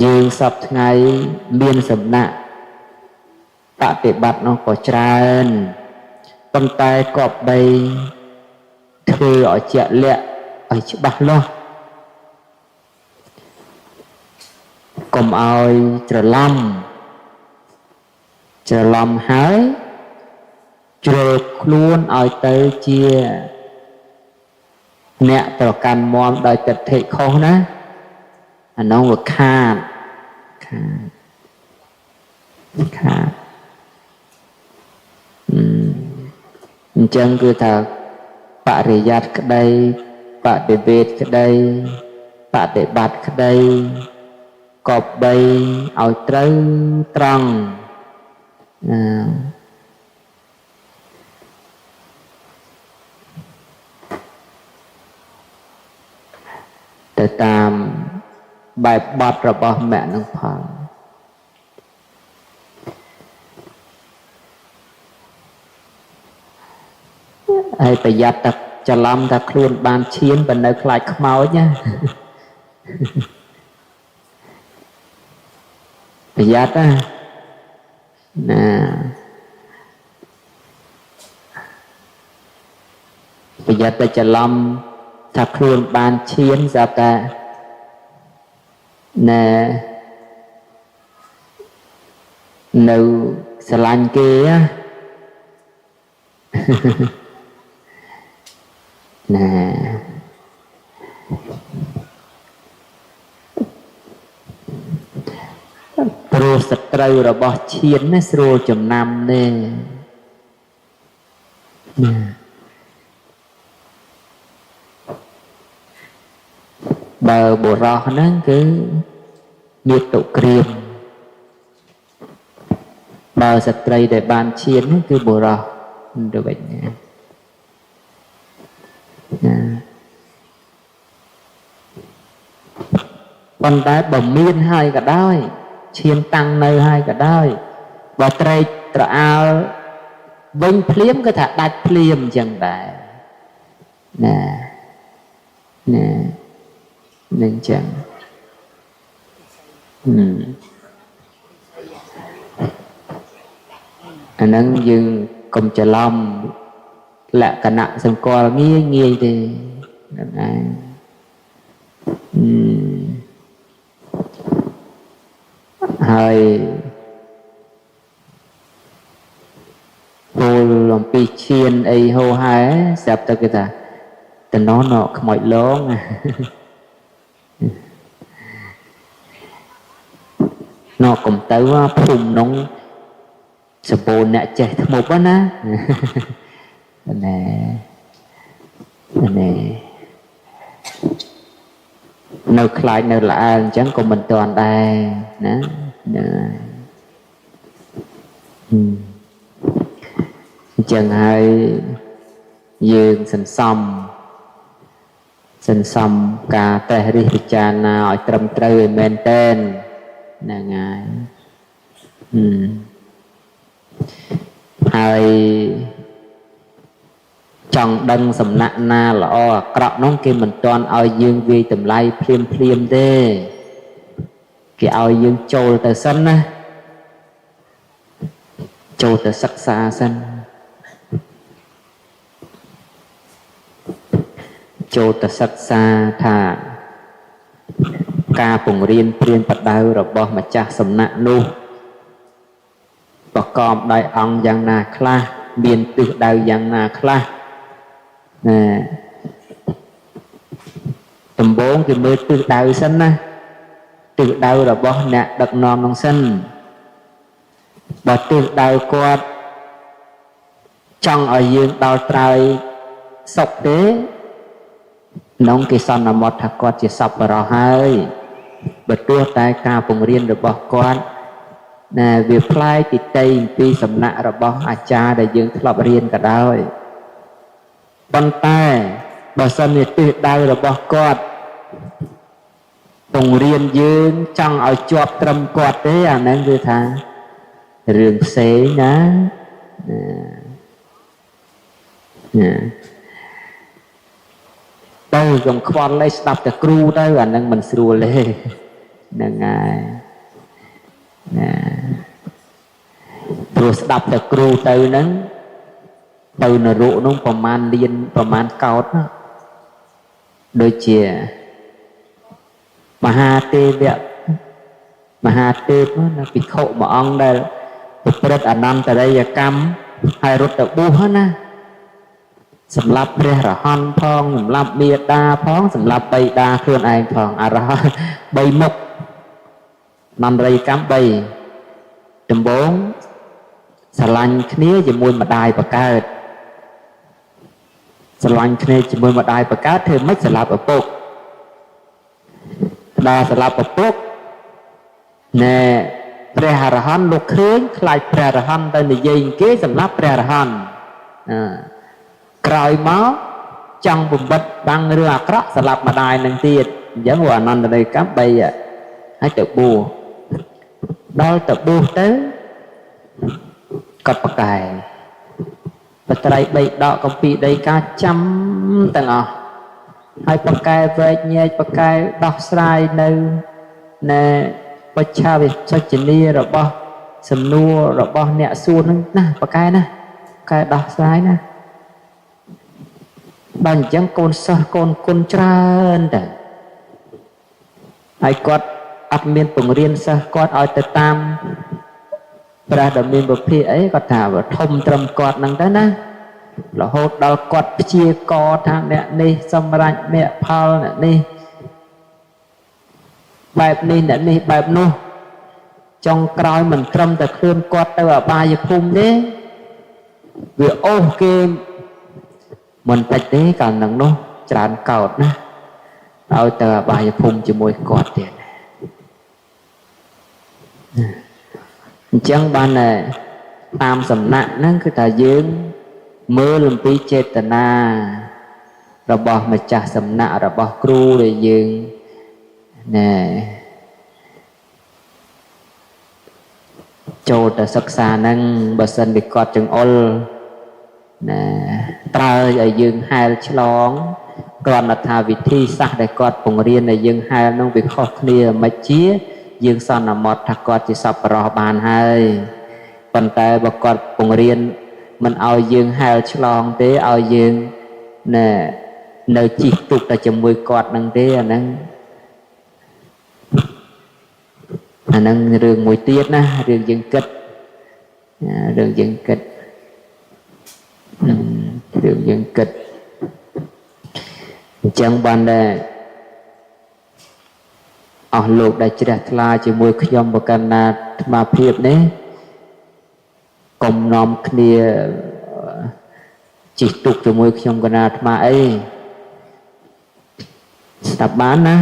យើងសពថ្ងៃមានសំណាក់បប្រតិបត្តិនោះក៏ច្រើនប៉ុន្តែក៏បីធ្វើឲ្យជាក់លាក់ឲ្យច្បាស់លាស់កុំឲ្យច្រឡំហើយជ្រើខ្លួនឲ្យទៅជាអ្នកប្រកាន់មមដោយទិដ្ឋិខុសណាអានោះវាខាតអញ្ចឹងគឺថាបរិយ័តក្តីបដិវេទក្តីបដិបត្តិក្តីក៏បីឲ្យត្រូវត្រង់ទៅតាមបែបបទរបស់មគ្គនឹងផលហើយប្រយ័ត្នតែច្រឡំថាខ្លួនបានឈានបើនៅខ្លាចខ្មោចណាប្រយ័ត្នណា ប្រយ័ត្នតែច្រឡំថាខ្លួនបានឈានស្រាប់តែណែនៅស្រឡាញ់គេណាព្រោះសត្រូវរបស់ឈានណាស្រួលចំណាំទេណាបើបុរសហ្នឹងគឺមានទុក្រៀមបើស្ត្រីដែលបានឈានហ្នឹងគឺបុរសទៅវិញណាប៉ុន្តែបើមានហើយក៏ដោយឈានតាំងនៅហើយក៏ដោយបើត្រេកត្រអាលវិញភ្លាមគឺថាដាច់ភ្លាមអញ្ចឹងដែរណានឹងចឹងអាហ្នឹងយើងកុំច្រឡំលក្ខណៈសម្គាល់ងាយទេហ្នឹងឯងហើយពលអំពីឈានអីហូហែស្រាប់តែគេថាតំណនខ្មោចលងណកុំទៅភូមិនងសម្បូរអ្នកចេះធ្មប់ណាណែនៅខ្លាចនៅល្អអញ្ចឹងក៏មិនតាន់ដែរណាអញ្ចឹងហើយយើងសន្សំការតេះរិះពិចារណាឲ្យត្រឹមត្រូវឲ្យមែនតែនហ្នឹងហើយហើយចង់ដឹងសំណាក់ណាល្អអាក្រក់នោះគេមិនទាន់ឲ្យយើងវាយតម្លៃភ្លាមទេគេឲ្យយើងចូលទៅសិនណាចូលទៅសិក្សាសិនចូលទៅសិក្សាថាការពង្រៀនព្រានប្រដៅរបស់ម្ចាស់សំណាក់នោះប្រកបដោយអង្គយ៉ាងណាខ្លះមានទិសដៅយ៉ាងណាខ្លះដំបូងគេមើលទិសដៅសិនណាទិសដៅរបស់អ្នកដឹកនាំនោះសិនបើទិសដៅគាត់ចង់ឲ្យយើងដល់ត្រើយសុខទេក្នុងគេសន្មតថាគាត់ជាសប្បុរសហើយបើទោះតែការពង្រៀនរបស់គាត់វាផ្លែកទីតីពីសំណាក់របស់អាចារ្យដែលយើងធ្លាប់រៀនក៏ដោយប៉ុន្តែបើសិនជាទិសដៅរបស់គាត់ពង្រៀនយើងចង់ឲ្យជាប់ត្រឹមគាត់ទេអាហ្នឹងគឺថារឿងផ្សេងណាទៅកុំខ្វល់លេស្ដាប់តែគ្រូទៅអាហ្នឹងមិនស្រួលទេហ្នឹងហើយព្រោះស្ដាប់តែគ្រូទៅហ្នឹងទៅនរកនោះប្រមាណលានប្រមាណកោតដូចជាមហាទេវៈមហាទេពណាភិក្ខុមួយអង្គដែលប្រព្រឹត្តអនន្តរិយកម្មហើយរត់ទៅបួសណាសម្រាប់ព្រះរហន្តផងសម្រាប់មេតាផងសម្រាប់បិតាខ្លួនឯងផងអរហន្ត3មុខអនន្តរិយកម្ម3ដំបូងស្រឡាញ់គ្នាជាមួយម្ដាយបកើតស្រឡាញ់គ្នាជាមួយម្ដាយបកើតធ្វើម៉េចសម្រាប់ឪពុកដល់សម្រាប់ឪពុកណែព្រះអរហន្តលោកឃើញខ្លាចព្រះអរហន្តទៅនិយាយគេសម្រាប់ព្រះអរហន្តក្រោយមកចង់បំបិតបាំងរឿងអាក្រក់សម្រាប់ម្ដាយនឹងទៀតអញ្ចឹងអនន្តរិយកម្ម3ហើយទៅបួសដល់ទៅបួសទៅកត់ប្រកែបត្រៃបីដកកំពីដីកាចាំទាំងអស់ហើយប្រកែវែកញែកប្រកែដោះស្រាយនៅណែបច្ឆាវិសច្ចនីរបស់សំណួររបស់អ្នកសួរនឹងណាប្រកែណាប្រកែដោះស្រាយណា បើអញ្ចឹងកូនសិស្សកូនគុណច្រើនតែហើយគាត់អត់មានបង្រៀនសិស្សគាត់ឲ្យទៅតាមព្រះដ៏មានពភាអីគាត់ថាធំត្រឹមគាត់ហ្នឹងទៅណារហូតដល់គាត់ព្យាករថាអ្នកនេះសម្រេចមគ្គផលអ្នកនេះបែបនេះអ្នកនេះបែបនោះចុងក្រោយមិនត្រឹមតែខ្លួនគាត់ទៅអបាយភូមិទេវាអូសគេមិនតិចទេកាលហ្នឹងនោះច្រើនកោតណាឲ្យទៅអបាយភូមិជាមួយគាត់ទៀតអញ្ចឹងបានតាមសំណាក់ហ្នឹងគឺថាយើងមើលអំពីចេតនារបស់ម្ចាស់សំណាក់របស់គ្រូដែលយើងណែចូលទៅសិក្សាហ្នឹងបើសិនជាគាត់ចង្អុលណាត្រើយឲ្យយើងហែលឆ្លងគ្រាន់តែថាវិធីសាស្ត្រដែលគាត់បង្រៀនឲ្យយើងហែលនោះវាខុសគ្នាមិនជាយើងសន្មត់ថាគាត់ជាសប្បុរសបានហើយប៉ុន្តែបើគាត់បង្រៀនមិនឲ្យយើងហែលឆ្លងទេឲ្យយើងណែនៅជិះទូកតែជាមួយគាត់នឹងទេអាហ្នឹងរឿងមួយទៀតណារឿងយើងគិតរឿងយើងគិតរឿងយើងគិតអញ្ចឹងបានដែរអស់លោកដែលជ្រះថ្លាជាមួយខ្ញុំប្រកាន់ណាអាត្មាភាពនេះកុំនាំគ្នាជិះទូកជាមួយខ្ញុំកណាអាត្មាអីស្ដាប់បានណា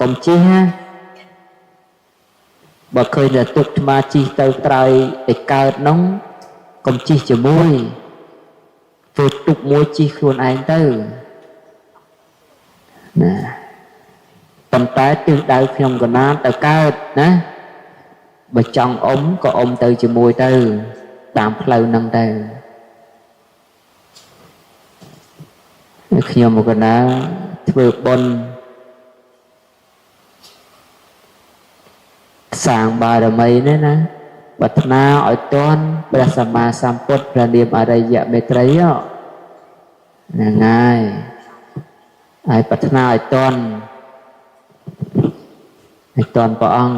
កុំជិះណាបើឃើញតែទូកអាត្មាជិះទៅត្រើយទៅកើតនោះកុំជិះជាមួយធ្វើទូកមួយជិះខ្លួនឯងទៅណាប៉ុន្តែទិសដៅខ្ញុំកណាទៅកើតណាបើចង់អុំក៏អុំទៅជាមួយទៅតាមផ្លូវហ្នឹងទៅខ្ញុំកណាធ្វើបុណ្យសាងបារមីនេះណាប្រាថ្នាឲ្យទាន់ព្រះសម្មាសម្ពុទ្ធព្រះនាមអរិយមេត្រីហ្នឹងហើយប្រាថ្នាឲ្យទាន់ព្រះអង្គ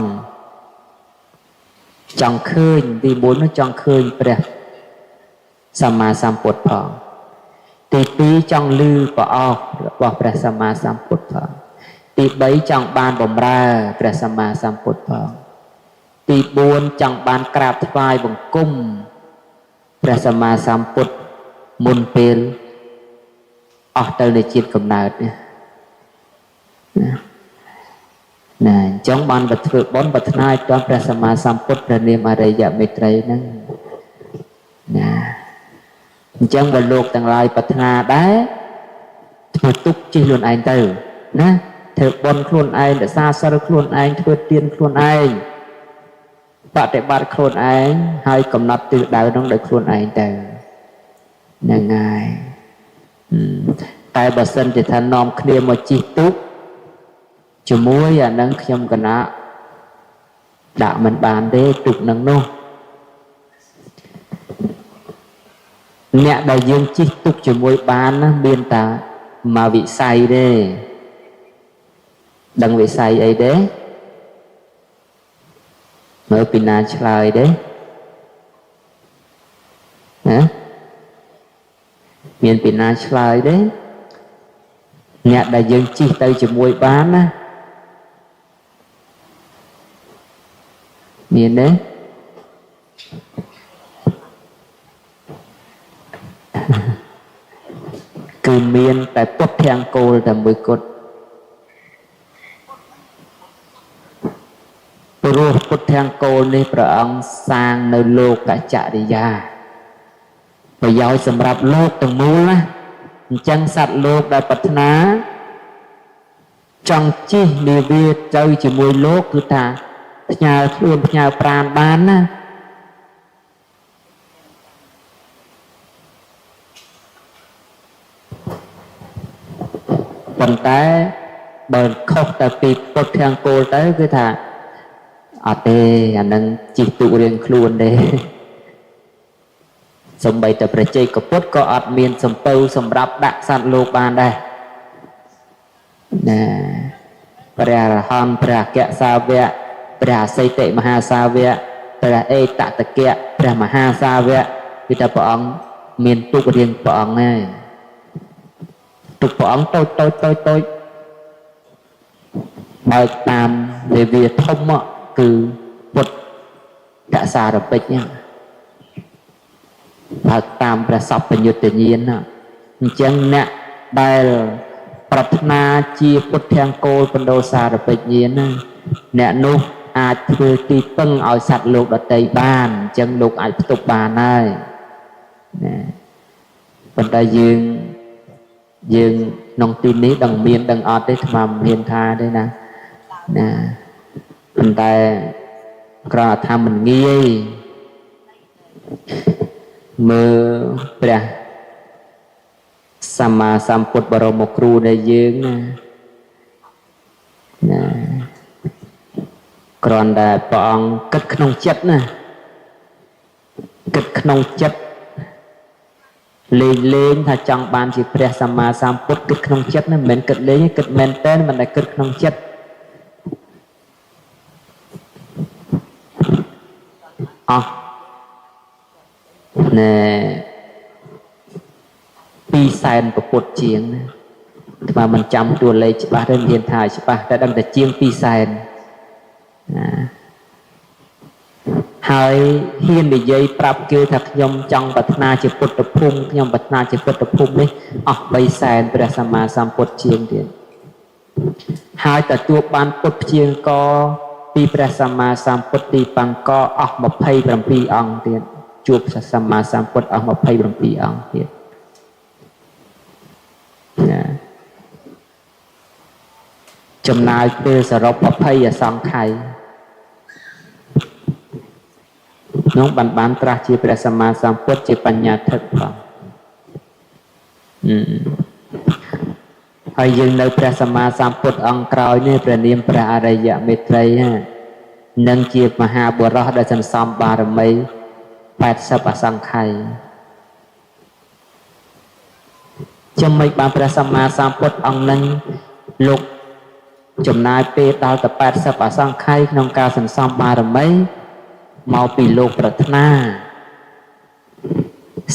ចង់ឃើញទី4នោះចង់ឃើញព្រះសម្មាសម្ពុទ្ធផងទី2ចង់ឮប្រអប់របស់ព្រះសម្មាសម្ពុទ្ធផងទី3ចង់បានបម្រើព្រះសម្មាសម្ពុទ្ធផងទី4ចង់បានក្រាបថ្វាយបង្គំព្រះសម្មាសម្ពុទ្ធមុនពេលអស់ទៅនៃជាតិកំណើតណាអញ្ចឹងបានទៅធ្វើបុណ្យប្រាថ្នាឲ្យទាន់ព្រះសម្មាសម្ពុទ្ធព្រះនាមអរិយមេត្រីហ្នឹងណាអញ្ចឹងបើលោកទាំងឡាយប្រាថ្នាដែរធ្វើទុកជិះខ្លួនឯងទៅណាធ្វើបុណ្យខ្លួនឯងរក្សាសិលខ្លួនឯងធ្វើទានខ្លួនឯងបប្រតិបត្តិខ្លួនឯងហើយកំណត់ទិសដៅនោះដោយខ្លួនឯងទៅហ្នឹងហើយតែបើសិនជាថានាំគ្នាមកជិះទូកជាមួយអានឹងខ្ញុំកណាដាក់មិនបានទេទូកនឹងនោះអ្នកដែលយើងជិះទូកជាមួយបានណាមានតែមកវិស័យទេដឹងវិស័យអីទេមើលពីណាឆ្លើយទេណាមានពីណាឆ្លើយទេអ្នកដែលយើងជិះទៅជាមួយបានណាមានទេគឺមានតែពុទ្ធធាំងគោលតែមួយគត់ព្រោះពុទ្ធធាំងគោលនេះព្រះអង្គសាងនៅលោកចរិយាប្រយោជន៍សម្រាប់លោកទាំងមូលណាអញ្ចឹងសត្វលោកដែលប្រាថ្នាចង់ជិះនាវាទៅជាមួយលោកគឺថាផ្ញើខ្លួនផ្ញើប្រាណបានណាប៉ុន្តែបើខុសតែពីពុទ្ធធាំងគោលទៅគឺថាអត់ទេអានឹងជិះទូករៀងខ្លួនទេ សំបីតែព្រះជ័យកពុទ្ធក៏អត់មានសំពៅសម្រាប់ដាក់សត្វលោកបានដែរណាព្រះអរហន្តព្រះអគ្គសាវកព្រះអសិតិមហាសាវកព្រះអេតតកៈព្រះមហាសាវកគឺថាព្រះអង្គមានទុករៀងព្រះអង្គហើយទុកព្រះអង្គតូចបើតាមលេវាធំគឺពុទ្ធកសារពេជ្រហ្នឹងបើតាមព្រះសពញ្ញុត្តញ្ញាណអញ្ចឹងអ្នកដែលប្រាថ្នាជាពុទ្ធង្គោលបណ្ដោសារពេជ្រញាណអ្នកនោះអាចធ្វើទីពឹងឲ្យសត្វលោកដតីបានអញ្ចឹងលោកអាចផ្ទុកបានហើយណាប៉ុន្តែយើងក្នុងទីនេះដឹងមានដឹងអត់ទេស្មាមានថាទេណាប៉ុន្តែគ្រាន់តែថាមិនងាយមើលព្រះសម្មាសម្ពុទ្ធបរមគ្រូដែលយើងណាគ្រាន់តែព្រះអង្គគិតក្នុងចិត្តណាគិតក្នុងចិត្តលេងថាចង់បានជាព្រះសម្មាសម្ពុទ្ធគិតក្នុងចិត្តណាមិនមែនគិតលេងគិតមែនតើមិនតែគិតក្នុងចិត្តអស់ណែ200,000ពុទ្ធជាងណាថាមិនចាំតួលេខច្បាស់ទេមានថាច្បាស់តែដឹងតែជាង200,000ណាហើយហ៊ាននិយាយប្រាប់គេថាខ្ញុំចង់ប្រាថ្នាជាពុទ្ធភូមិខ្ញុំប្រាថ្នាជាពុទ្ធភូមិនេះអស់300,000ព្រះសម្មាសម្ពុទ្ធជាងទៀតហើយទទួលបានពុទ្ធជាងកពីព្រះសម្មាសម្ពុទ្ធទីបង្កអស់27អង្គទៀតជួបព្រះសម្មាសម្ពុទ្ធអស់27អង្គទៀតណាចំណាយពេលសរុប20អសង្ខ័យនោះបានត្រាស់ជាព្រះសម្មាសម្ពុទ្ធជាបញ្ញាធិកផងហើយយើងនៅព្រះសម្មាសម្ពុទ្ធអង្គក្រោយនេះព្រះនាមព្រះអរិយមេត្រីនឹងជាមហាបុរសដែលសន្សំបារមី80អសង្ខ័យចាំមិនបានព្រះសម្មាសម្ពុទ្ធអង្គនឹងលោកចំណាយពេលដល់ទៅ80អសង្ខ័យក្នុងការសន្សំបារមីមកពីលោកប្រាថ្នា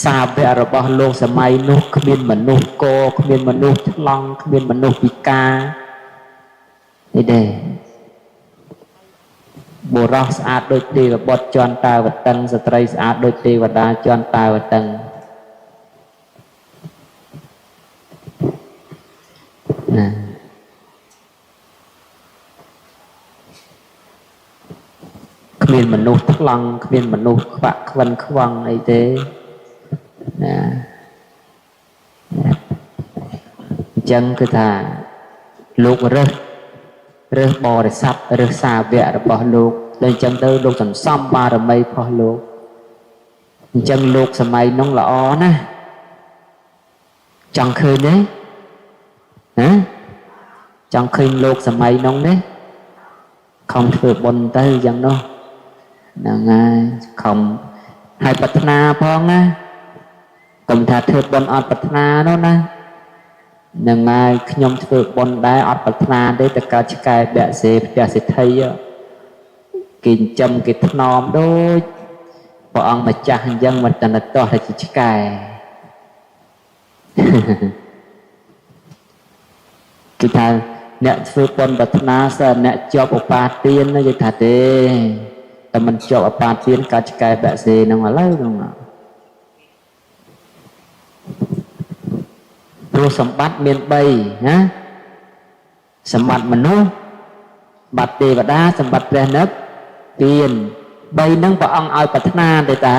សាវករបស់លោកសម័យនោះគ្មានមនុស្សកគ្មានមនុស្សថ្លង់គ្មានមនុស្សពិការនេះទេបុរសស្អាតដូចទេវបុត្រជន់តាវតឹងស្ត្រីស្អាតដូចទេវតាជន់តាវតឹងណាគ្មានមនុស្សថ្លង់គ្មានមនុស្សខ្វាក់ខ្វិនខ្វងអីទេណាអញ្ចឹងគឺថាលោករើសបរិស័ទរើសសាវករបស់លោកដូចអញ្ចឹងទៅលោកសន្សំបារមីរបស់លោកអញ្ចឹងលោកសម័យនោះល្អណាស់ចង់ឃើញទេណាចង់ឃើញលោកសម័យនោះទេខំធ្វើបុណ្យទៅអញ្ចឹងនោះហ្នឹងហើយខំឲ្យប្រាថ្នាផងណាកុំថាធ្វើបុណ្យអត់ប្រាថ្នានោះណាហ្នឹងហើយខ្ញុំធ្វើបុណ្យដែរអត់ប្រាថ្នាទេតែកើតឆ្កែបាក់សេផ្ទះសិទ្ធិគេចិញ្ចឹមគេថ្នមដូចព្រះអង្គម្ចាស់អញ្ចឹងមិនតែតោះតែជាឆ្កែគឺថាអ្នកធ្វើបុណ្យប្រាថ្នាសិនអ្នកជាប់ឧបាទាននិយាយថាទេតែមិនជាប់ឧបាទានកើតឆ្កែបាក់សេហ្នឹងឥឡូវហ្នឹងព្រោះសម្បត្តិមាន3ណាសម្បត្តិមនុស្សសម្បត្តិទេវតាសម្បត្តិព្រះនិព្វាន3ហ្នឹងព្រះអង្គឲ្យប្រាថ្នាទេតា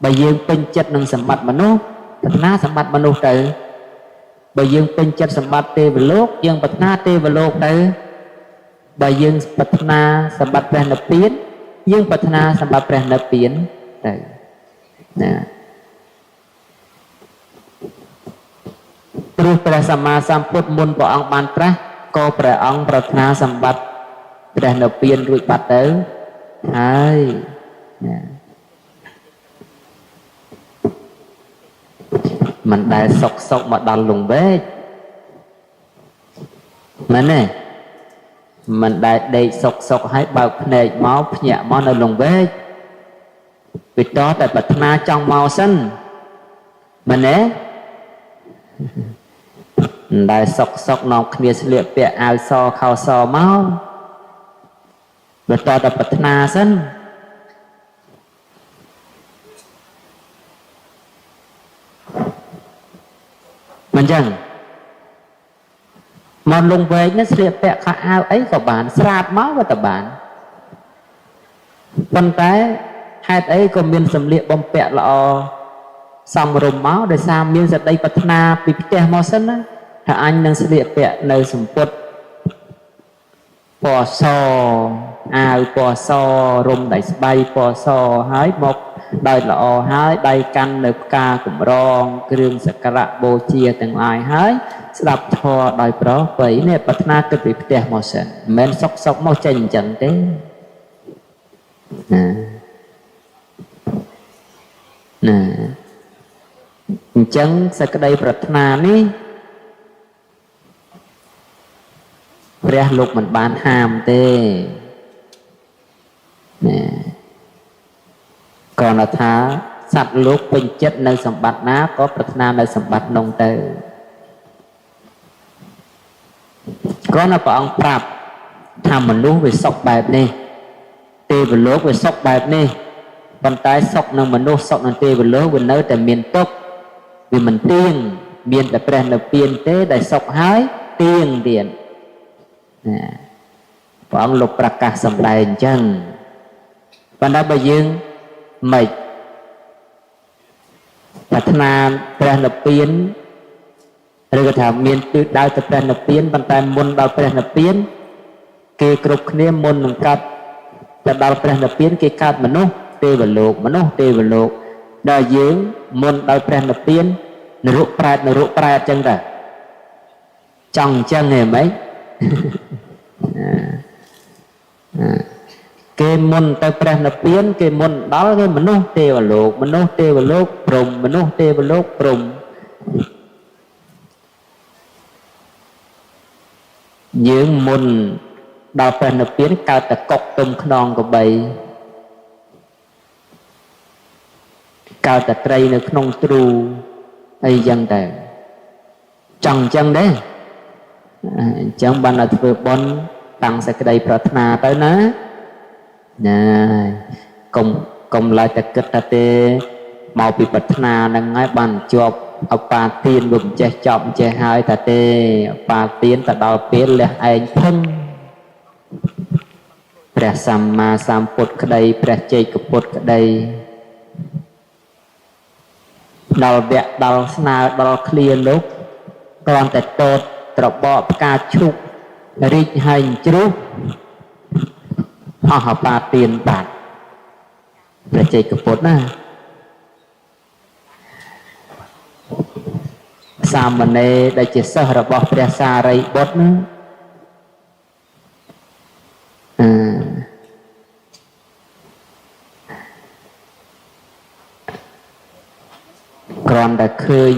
បើយើងពេញចិត្តនឹងសម្បត្តិមនុស្សប្រាថ្នាសម្បត្តិមនុស្សទៅបើយើងពេញចិត្តសម្បត្តិទេវលោកយើងប្រាថ្នាទេវលោកទៅបើយើងប្រាថ្នាសម្បត្តិព្រះនិព្វានយើងប្រាថ្នាសម្បត្តិព្រះនិព្វានទៅណាព្រោះព្រះសម្មាសម្ពុទ្ធមុនព្រះអង្គបានត្រាស់ក៏ព្រះអង្គប្រាថ្នាសម្បត្តិព្រះនិព្វានរួចបាត់ទៅហើយណា mình đại sọc sọc mà đòn lùng bế mình nè mình đại đầy sọc sọc hay bao này máu nhẹ máu nơi lùng bế vì đó tại bật na trong màu xanh mình nè đại sọc sọc nòng kia liệp bẹ ao so khao so máu vì đó tại bật na xanh mình chẳng mà lùng về nó sẽ bẹ khá ao ấy của bạn sạp máu của bạn phần tế hai ấy có miền sầm liệp bom bẹ lọ xong rùm máu để sao miền giật đây bật na bị tè màu xanh á thà anh đang sẽ liệp bẹ nơi sầm bột bò sò ao bò sò rùm đẩy bay bò sò hái một đời lọ hái đầy căn nệp ca cũng rong kêu sạc cả bồ chia từng ai hái đập thò đời đó vậy nè bật na cái bị tè màu xanh men sọc sọc màu chanh chẳng thế nè chẳng sẽ cái đây bật na níព្រះលោកមិនបានហាមទេណែគ្រាន់តែថាសត្វលោកពេញចិត្តនៅសម្បត្តិណាក៏ប្រាថ្នានៅសម្បត្តិនោះទៅគ្រាន់តែព្រះអង្គប្រាប់ថាមនុស្សវាសុខបែបនេះទេវលោកវាសុខបែបនេះប៉ុន្តែសុខនឹងមនុស្សសុខនឹងទេវលោកវានៅតែមានទុក្ខវាមិនទៀងមានតែព្រះនិព្វានទេដែលសុខហើយទៀងទៀតព្រះអង្គលោកប្រកាសសម្ដែងអញ្ចឹងប៉ុន្តែបើយើងមិនប្រាថ្នាព្រះនិព្វានឬក៏ថាមានទិសដៅទៅព្រះនិព្វានប៉ុន្តែមុនដល់ព្រះនិព្វានគេគ្រប់គ្នាមុននឹងកាត់ទៅដល់ព្រះនិព្វានគេកើតមនុស្សទេវលោកដល់យើងមុនដល់ព្រះនិព្វាននរកប្រែតអញ្ចឹងតាចង់អញ្ចឹងហ៎ម៉េចគេមុនទៅព្រះនិព្វានគេមុនដល់គេមនុស្សទេវលោកព្រំមនុស្សទេវលោកព្រំយើងមុនដល់ព្រះនិព្វានកើតតែកុកទុំខ្នងកបីកើតតែត្រីនៅក្នុងទ្រូអីចឹងតែចង់អញ្ចឹងដែរអញ្ចឹងបានតែធ្វើបុណ្យតាំងសេចក្តីប្រាថ្នាទៅណាកុំឡើយតែគិតថាទេមកពីប្រាថ្នាហ្នឹងហើយបានជាប់អបាទានវាមិនចេះចប់មិនចេះហើយថាទេអបាទានទៅដល់ពេលលះឯងភឹងព្រះសម្មាសម្ពុទ្ធក្តីព្រះជ័យកពុទ្ធក្តីដល់វគ្គដល់ស្នើដល់ឃ្លាលោកគ្រាន់តែតូតត្របកផ្កាឈូករីកហើយជ្រុះអស់អបាទានបាត់ព្រះជ័យកពុទ្ធណាសាមណេរដែលជាសិស្សរបស់ព្រះសារីបុត្រណាគ្រាន់តែឃើញ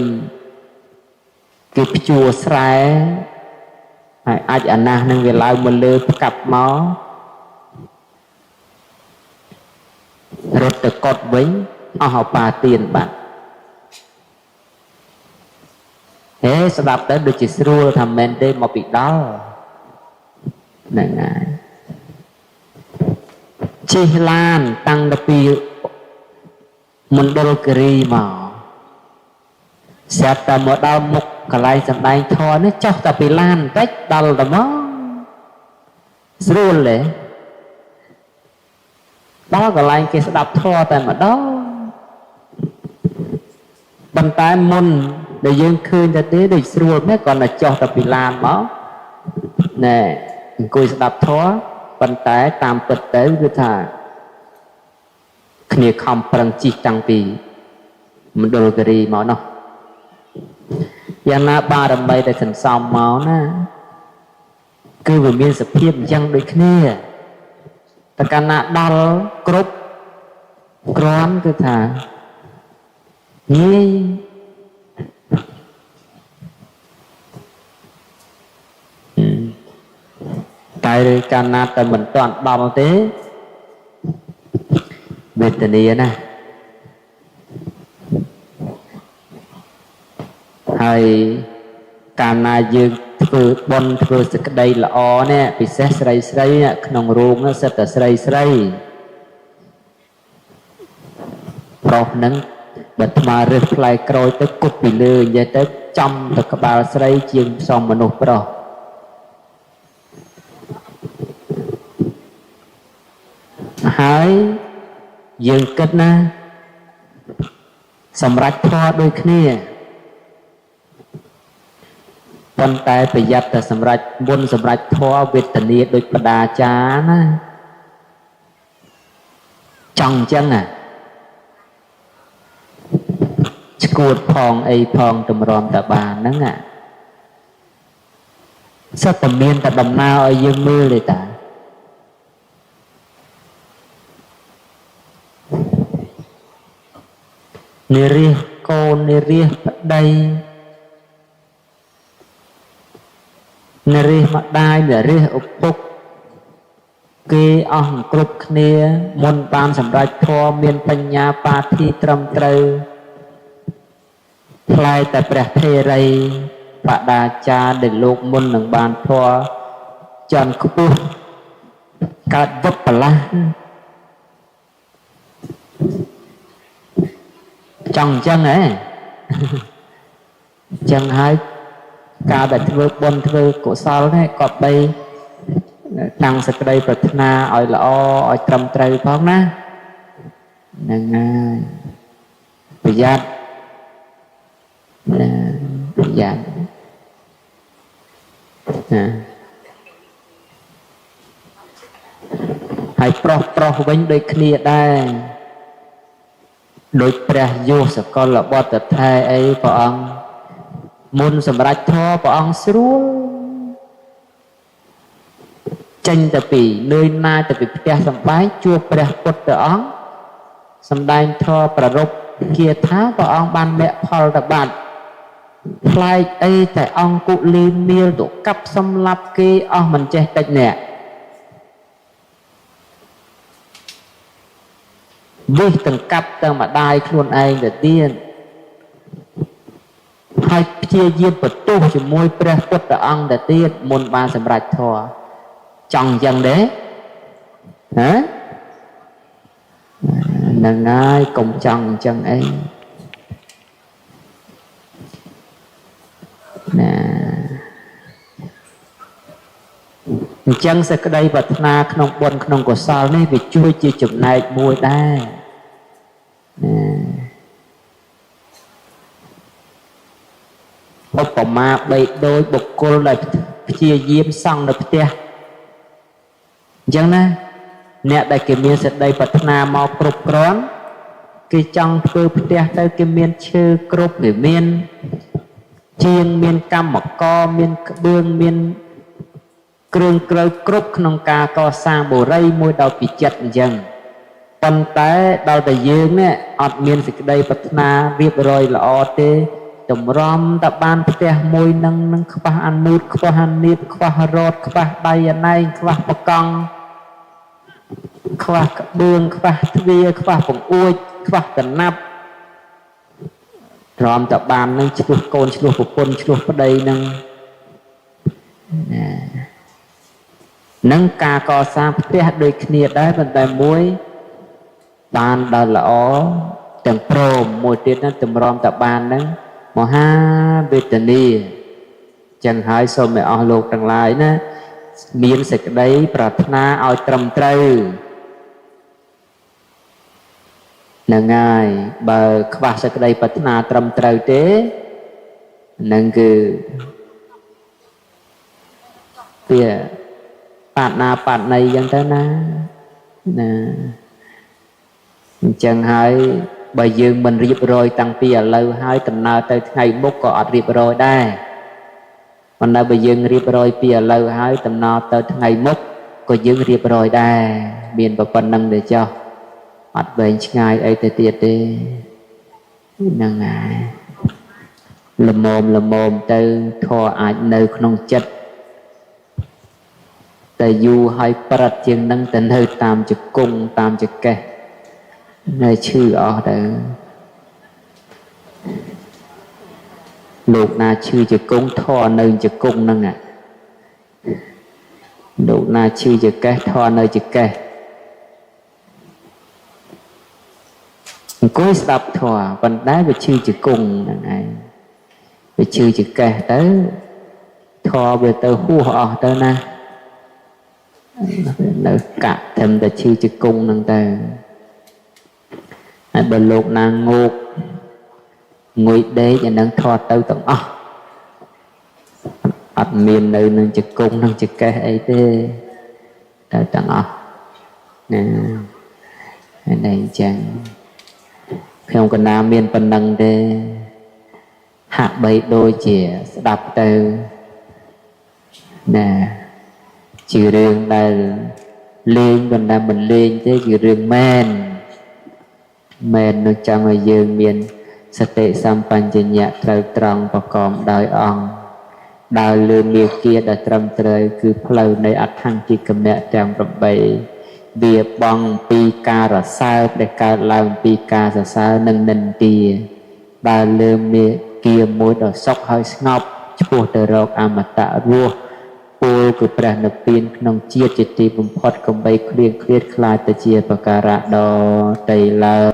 គេភ្ជួរស្រែហើយអាចអាណាស់នឹងវាឡើងមកលើផ្កាប់មករត់ទៅកត់វិញអស់អបាទានបាត់ហេស្ដាប់ទៅដូចជាស្រួលថាមែនទេមកពីដល់ហ្នឹងហើយជិះឡានតាំងពីមណ្ឌលគិរីមកស្រាប់តែមកដល់មុខកន្លែងសម្ដែងធម៌នេះចុះតែពីឡានបន្តិចដល់តែមកស្រួលទេដល់កន្លែងគេស្ដាប់ធម៌តែម្ដងប៉ុន្តែមុនដែលយើងឃើញតែទេដូចស្រួលណាស់គាត់តែចុះតែពីឡានមកណែអង្គុយស្ដាប់ធម៌ប៉ុន្តែតាមពិតទៅគឺថាគ្នាខំប្រឹងជិះតាំងពីមណ្ឌលគិរីមកនោះយ៉ាងណាបារមីដែលសន្សំមកណាគឺវាមានសភាពអញ្ចឹងដូចគ្នាតែកាលណាដល់គ្រប់គ្រាន់គឺថាងាយ តែកាលណាតែមិនទាន់ដល់ទេវេទនាណាហើយកាលណាយើងធ្វើបុណ្យធ្វើសេចក្តីល្អនេះពិសេសស្រីស្រីក្នុងរូបនោះសិតតែស្រីស្រីប្រុសហ្នឹងបើថ្មរើសផ្លែក្រូចទៅគប់ពីលើនិយាយទៅចំទៅក្បាលស្រីជាងផ្សំមនុស្សប្រុសហើយយើងគិតណាសម្រាប់ធម៌ដូចគ្នាប៉ុន្តែប្រយ័ត្នតែសម្រាប់មុនសម្រាប់ធម៌វេទនាដូចបដាចាណាចង់អញ្ចឹងឈួតផងអីផងតម្រាំតបានហ្នឹងសិតតែមានតែដំណើរឲ្យយើងមើលទេតានិរិះកូននិរិះប្តីនិរិះម្ដាយនិរិះឪពុកគេអស់គ្រប់គ្នាមុនបានសម្រេចធម៌មានបញ្ញាបាធិត្រឹមត្រូវផ្លែតែព្រះថេរីបដាចារដែលលោកមុននឹងបានធម៌ចន្ទខ្ពស់កើតវឹកប្រឡាស់ចង់អញ្ចឹងហ៎អញ្ចឹងហើយការដែលធ្វើបុណ្យធ្វើកុសលនេះក៏បីតាំងសេចក្តីប្រាថ្នាឲ្យល្អឲ្យត្រឹមត្រូវផងណាហ្នឹងហើយប្រយ័ត្នប្រយ័ត្នហើយប្រុសវិញដូចគ្នាដែរដូចព្រះយោសកលបុត្រថែអីព្រះអង្គមុនសម្រាប់ធម៌ព្រះអង្គស្រួលចេញទៅពីនឿយណាយទៅពីផ្ទះសម្បែងជួបព្រះពុទ្ធអង្គសម្ដែងធម៌ប្ររពគាថាព្រះអង្គបានមគ្គផលតបាត់ផ្លែកអីតែអង្គគុលីមៀលទៅកាប់សម្លាប់គេអស់មិនចេះតិចអ្នកវិសទាំងកាប់ទាំងម្ដាយខ្លួនឯងទៅទៀតហើយព្យាយាមបន្ទោសជាមួយព្រះពុទ្ធអង្គទៅទៀតមុនបានសម្រេចធម៌ចង់អញ្ចឹងទេហ៎ហ្នឹងហើយកុំចង់អញ្ចឹងអីណាអញ្ចឹងសេចក្តីប្រាថ្នាក្នុងបុណ្យក្នុងកុសលនេះវាជួយជាចំណែកមួយដែរឧបមាបីដូចបុគ្គលដែលព្យាយាមសង់នៅផ្ទះអញ្ចឹងណាអ្នកដែលគេមានសេចក្តីប្រាថ្នាមកគ្រប់គ្រាន់គេចង់ធ្វើផ្ទះទៅគេមានឈើគ្រប់គេមានជាងមានកម្មករមានក្បឿងមានគ្រឿងក្រៅគ្រប់ក្នុងការកសាងបុរីមួយដោយពិចិត្រអញ្ចឹងប៉ុន្តែដល់តែយើងនេះអត់មានសេចក្តីប្រាថ្នារៀបរយល្អទេតម្រាំតែបានផ្ទះមួយនឹងខ្វះអនុតខ្វះអានៀបខ្វះរត់ខ្វះដៃអណែងខ្វះបកង់ខ្វះក្បឿងខ្វះទ្វារខ្វះបង្អួចខ្វះកណាប់ទ្រាំតែបាននឹងឆ្លោះកូនឆ្លោះប្រពន្ធឆ្លោះប្តីនឹងនឹងការកសាងផ្ទះដូចគ្នាដែរប៉ុន្តែមួយបានដល់ល្អទាំងព្រមមួយទៀតហ្នឹងតម្រាំតែបានហ្នឹងមហាវេទនាចឹងហើយសូមឲ្យអស់លោកទាំងឡាយណាមានសេចក្តីប្រាថ្នាឲ្យត្រឹមត្រូវហ្នឹងហើយបើខ្វះសេចក្តីប្រាថ្នាត្រឹមត្រូវទេហ្នឹងគឺវាបាត់ណាបាត់ណីចឹងទៅណាអញ្ចឹងហើយបើយើងមិនរៀបរយតាំងពីឥឡូវហើយដំណើរទៅថ្ងៃមុខក៏អត់រៀបរយដែរប៉ុន្តែបើយើងរៀបរយពីឥឡូវហើយដំណើរទៅថ្ងៃមុខក៏យើងរៀបរយដែរមានប៉ុណ្្នឹងទេចុះអត់វែងឆ្ងាយអីទៅទៀតទេហ្នឹងហើយល្មមទៅធម៌អាចនៅក្នុងចិត្ត តែយូរហើយប្រិតជាងនឹងទៅនៅតាមជង្គង់តាមចកេះនៅឈឺអស់ទៅលោកណាឈឺជង្គង់ធរនៅជង្គង់ហ្នឹងលោកណាឈឺចកេះធរនៅចកេះអង្គុយស្ដាប់ធម៌ប៉ុន្តែវាឈឺជង្គង់ហ្នឹងឯងវាឈឺចកេះទៅធម៌វាទៅហួសអស់ទៅណានៅកាក់ត្រឹមតែឈឺជង្គង់ហ្នឹងទៅហើយបើលោកណាងោកងុយដេកអានឹងធត់ទៅទាំងអស់អត់មាននៅនឹងជង្គង់នឹងចកេះអីទេទៅទាំងអស់ណាហើយតែអញ្ចឹងខ្ញុំកណាមានប៉ុណ្ណឹងទេហាក់បីដូចជាស្ដាប់ទៅណាជារឿងដែលលេងប៉ុន្តែមិនលេងទេជារឿងមែននោះចង់ឲ្យយើងមានសតិសម្បញ្ញៈត្រូវត្រង់ប្រកបដោយអង្គដើរលើមាគ៌ាដែលត្រឹមត្រូវគឺផ្លូវនៃអដ្ឋង្គិកមៈទាំង8វាបងពីការរសើបដែលកើតឡើងពីការសរសើរនិងនិន្ទាដើរលើមាគ៌ាមួយដ៏សុខហើយស្ងប់ឆ្ពោះទៅរកអមតៈរស់ពលគឺព្រះនិព្វានក្នុងជាតិជាទីបំផុតកុំបីឃ្លៀងឃ្លាតខ្លាចទៅជាបការៈដតីឡើយ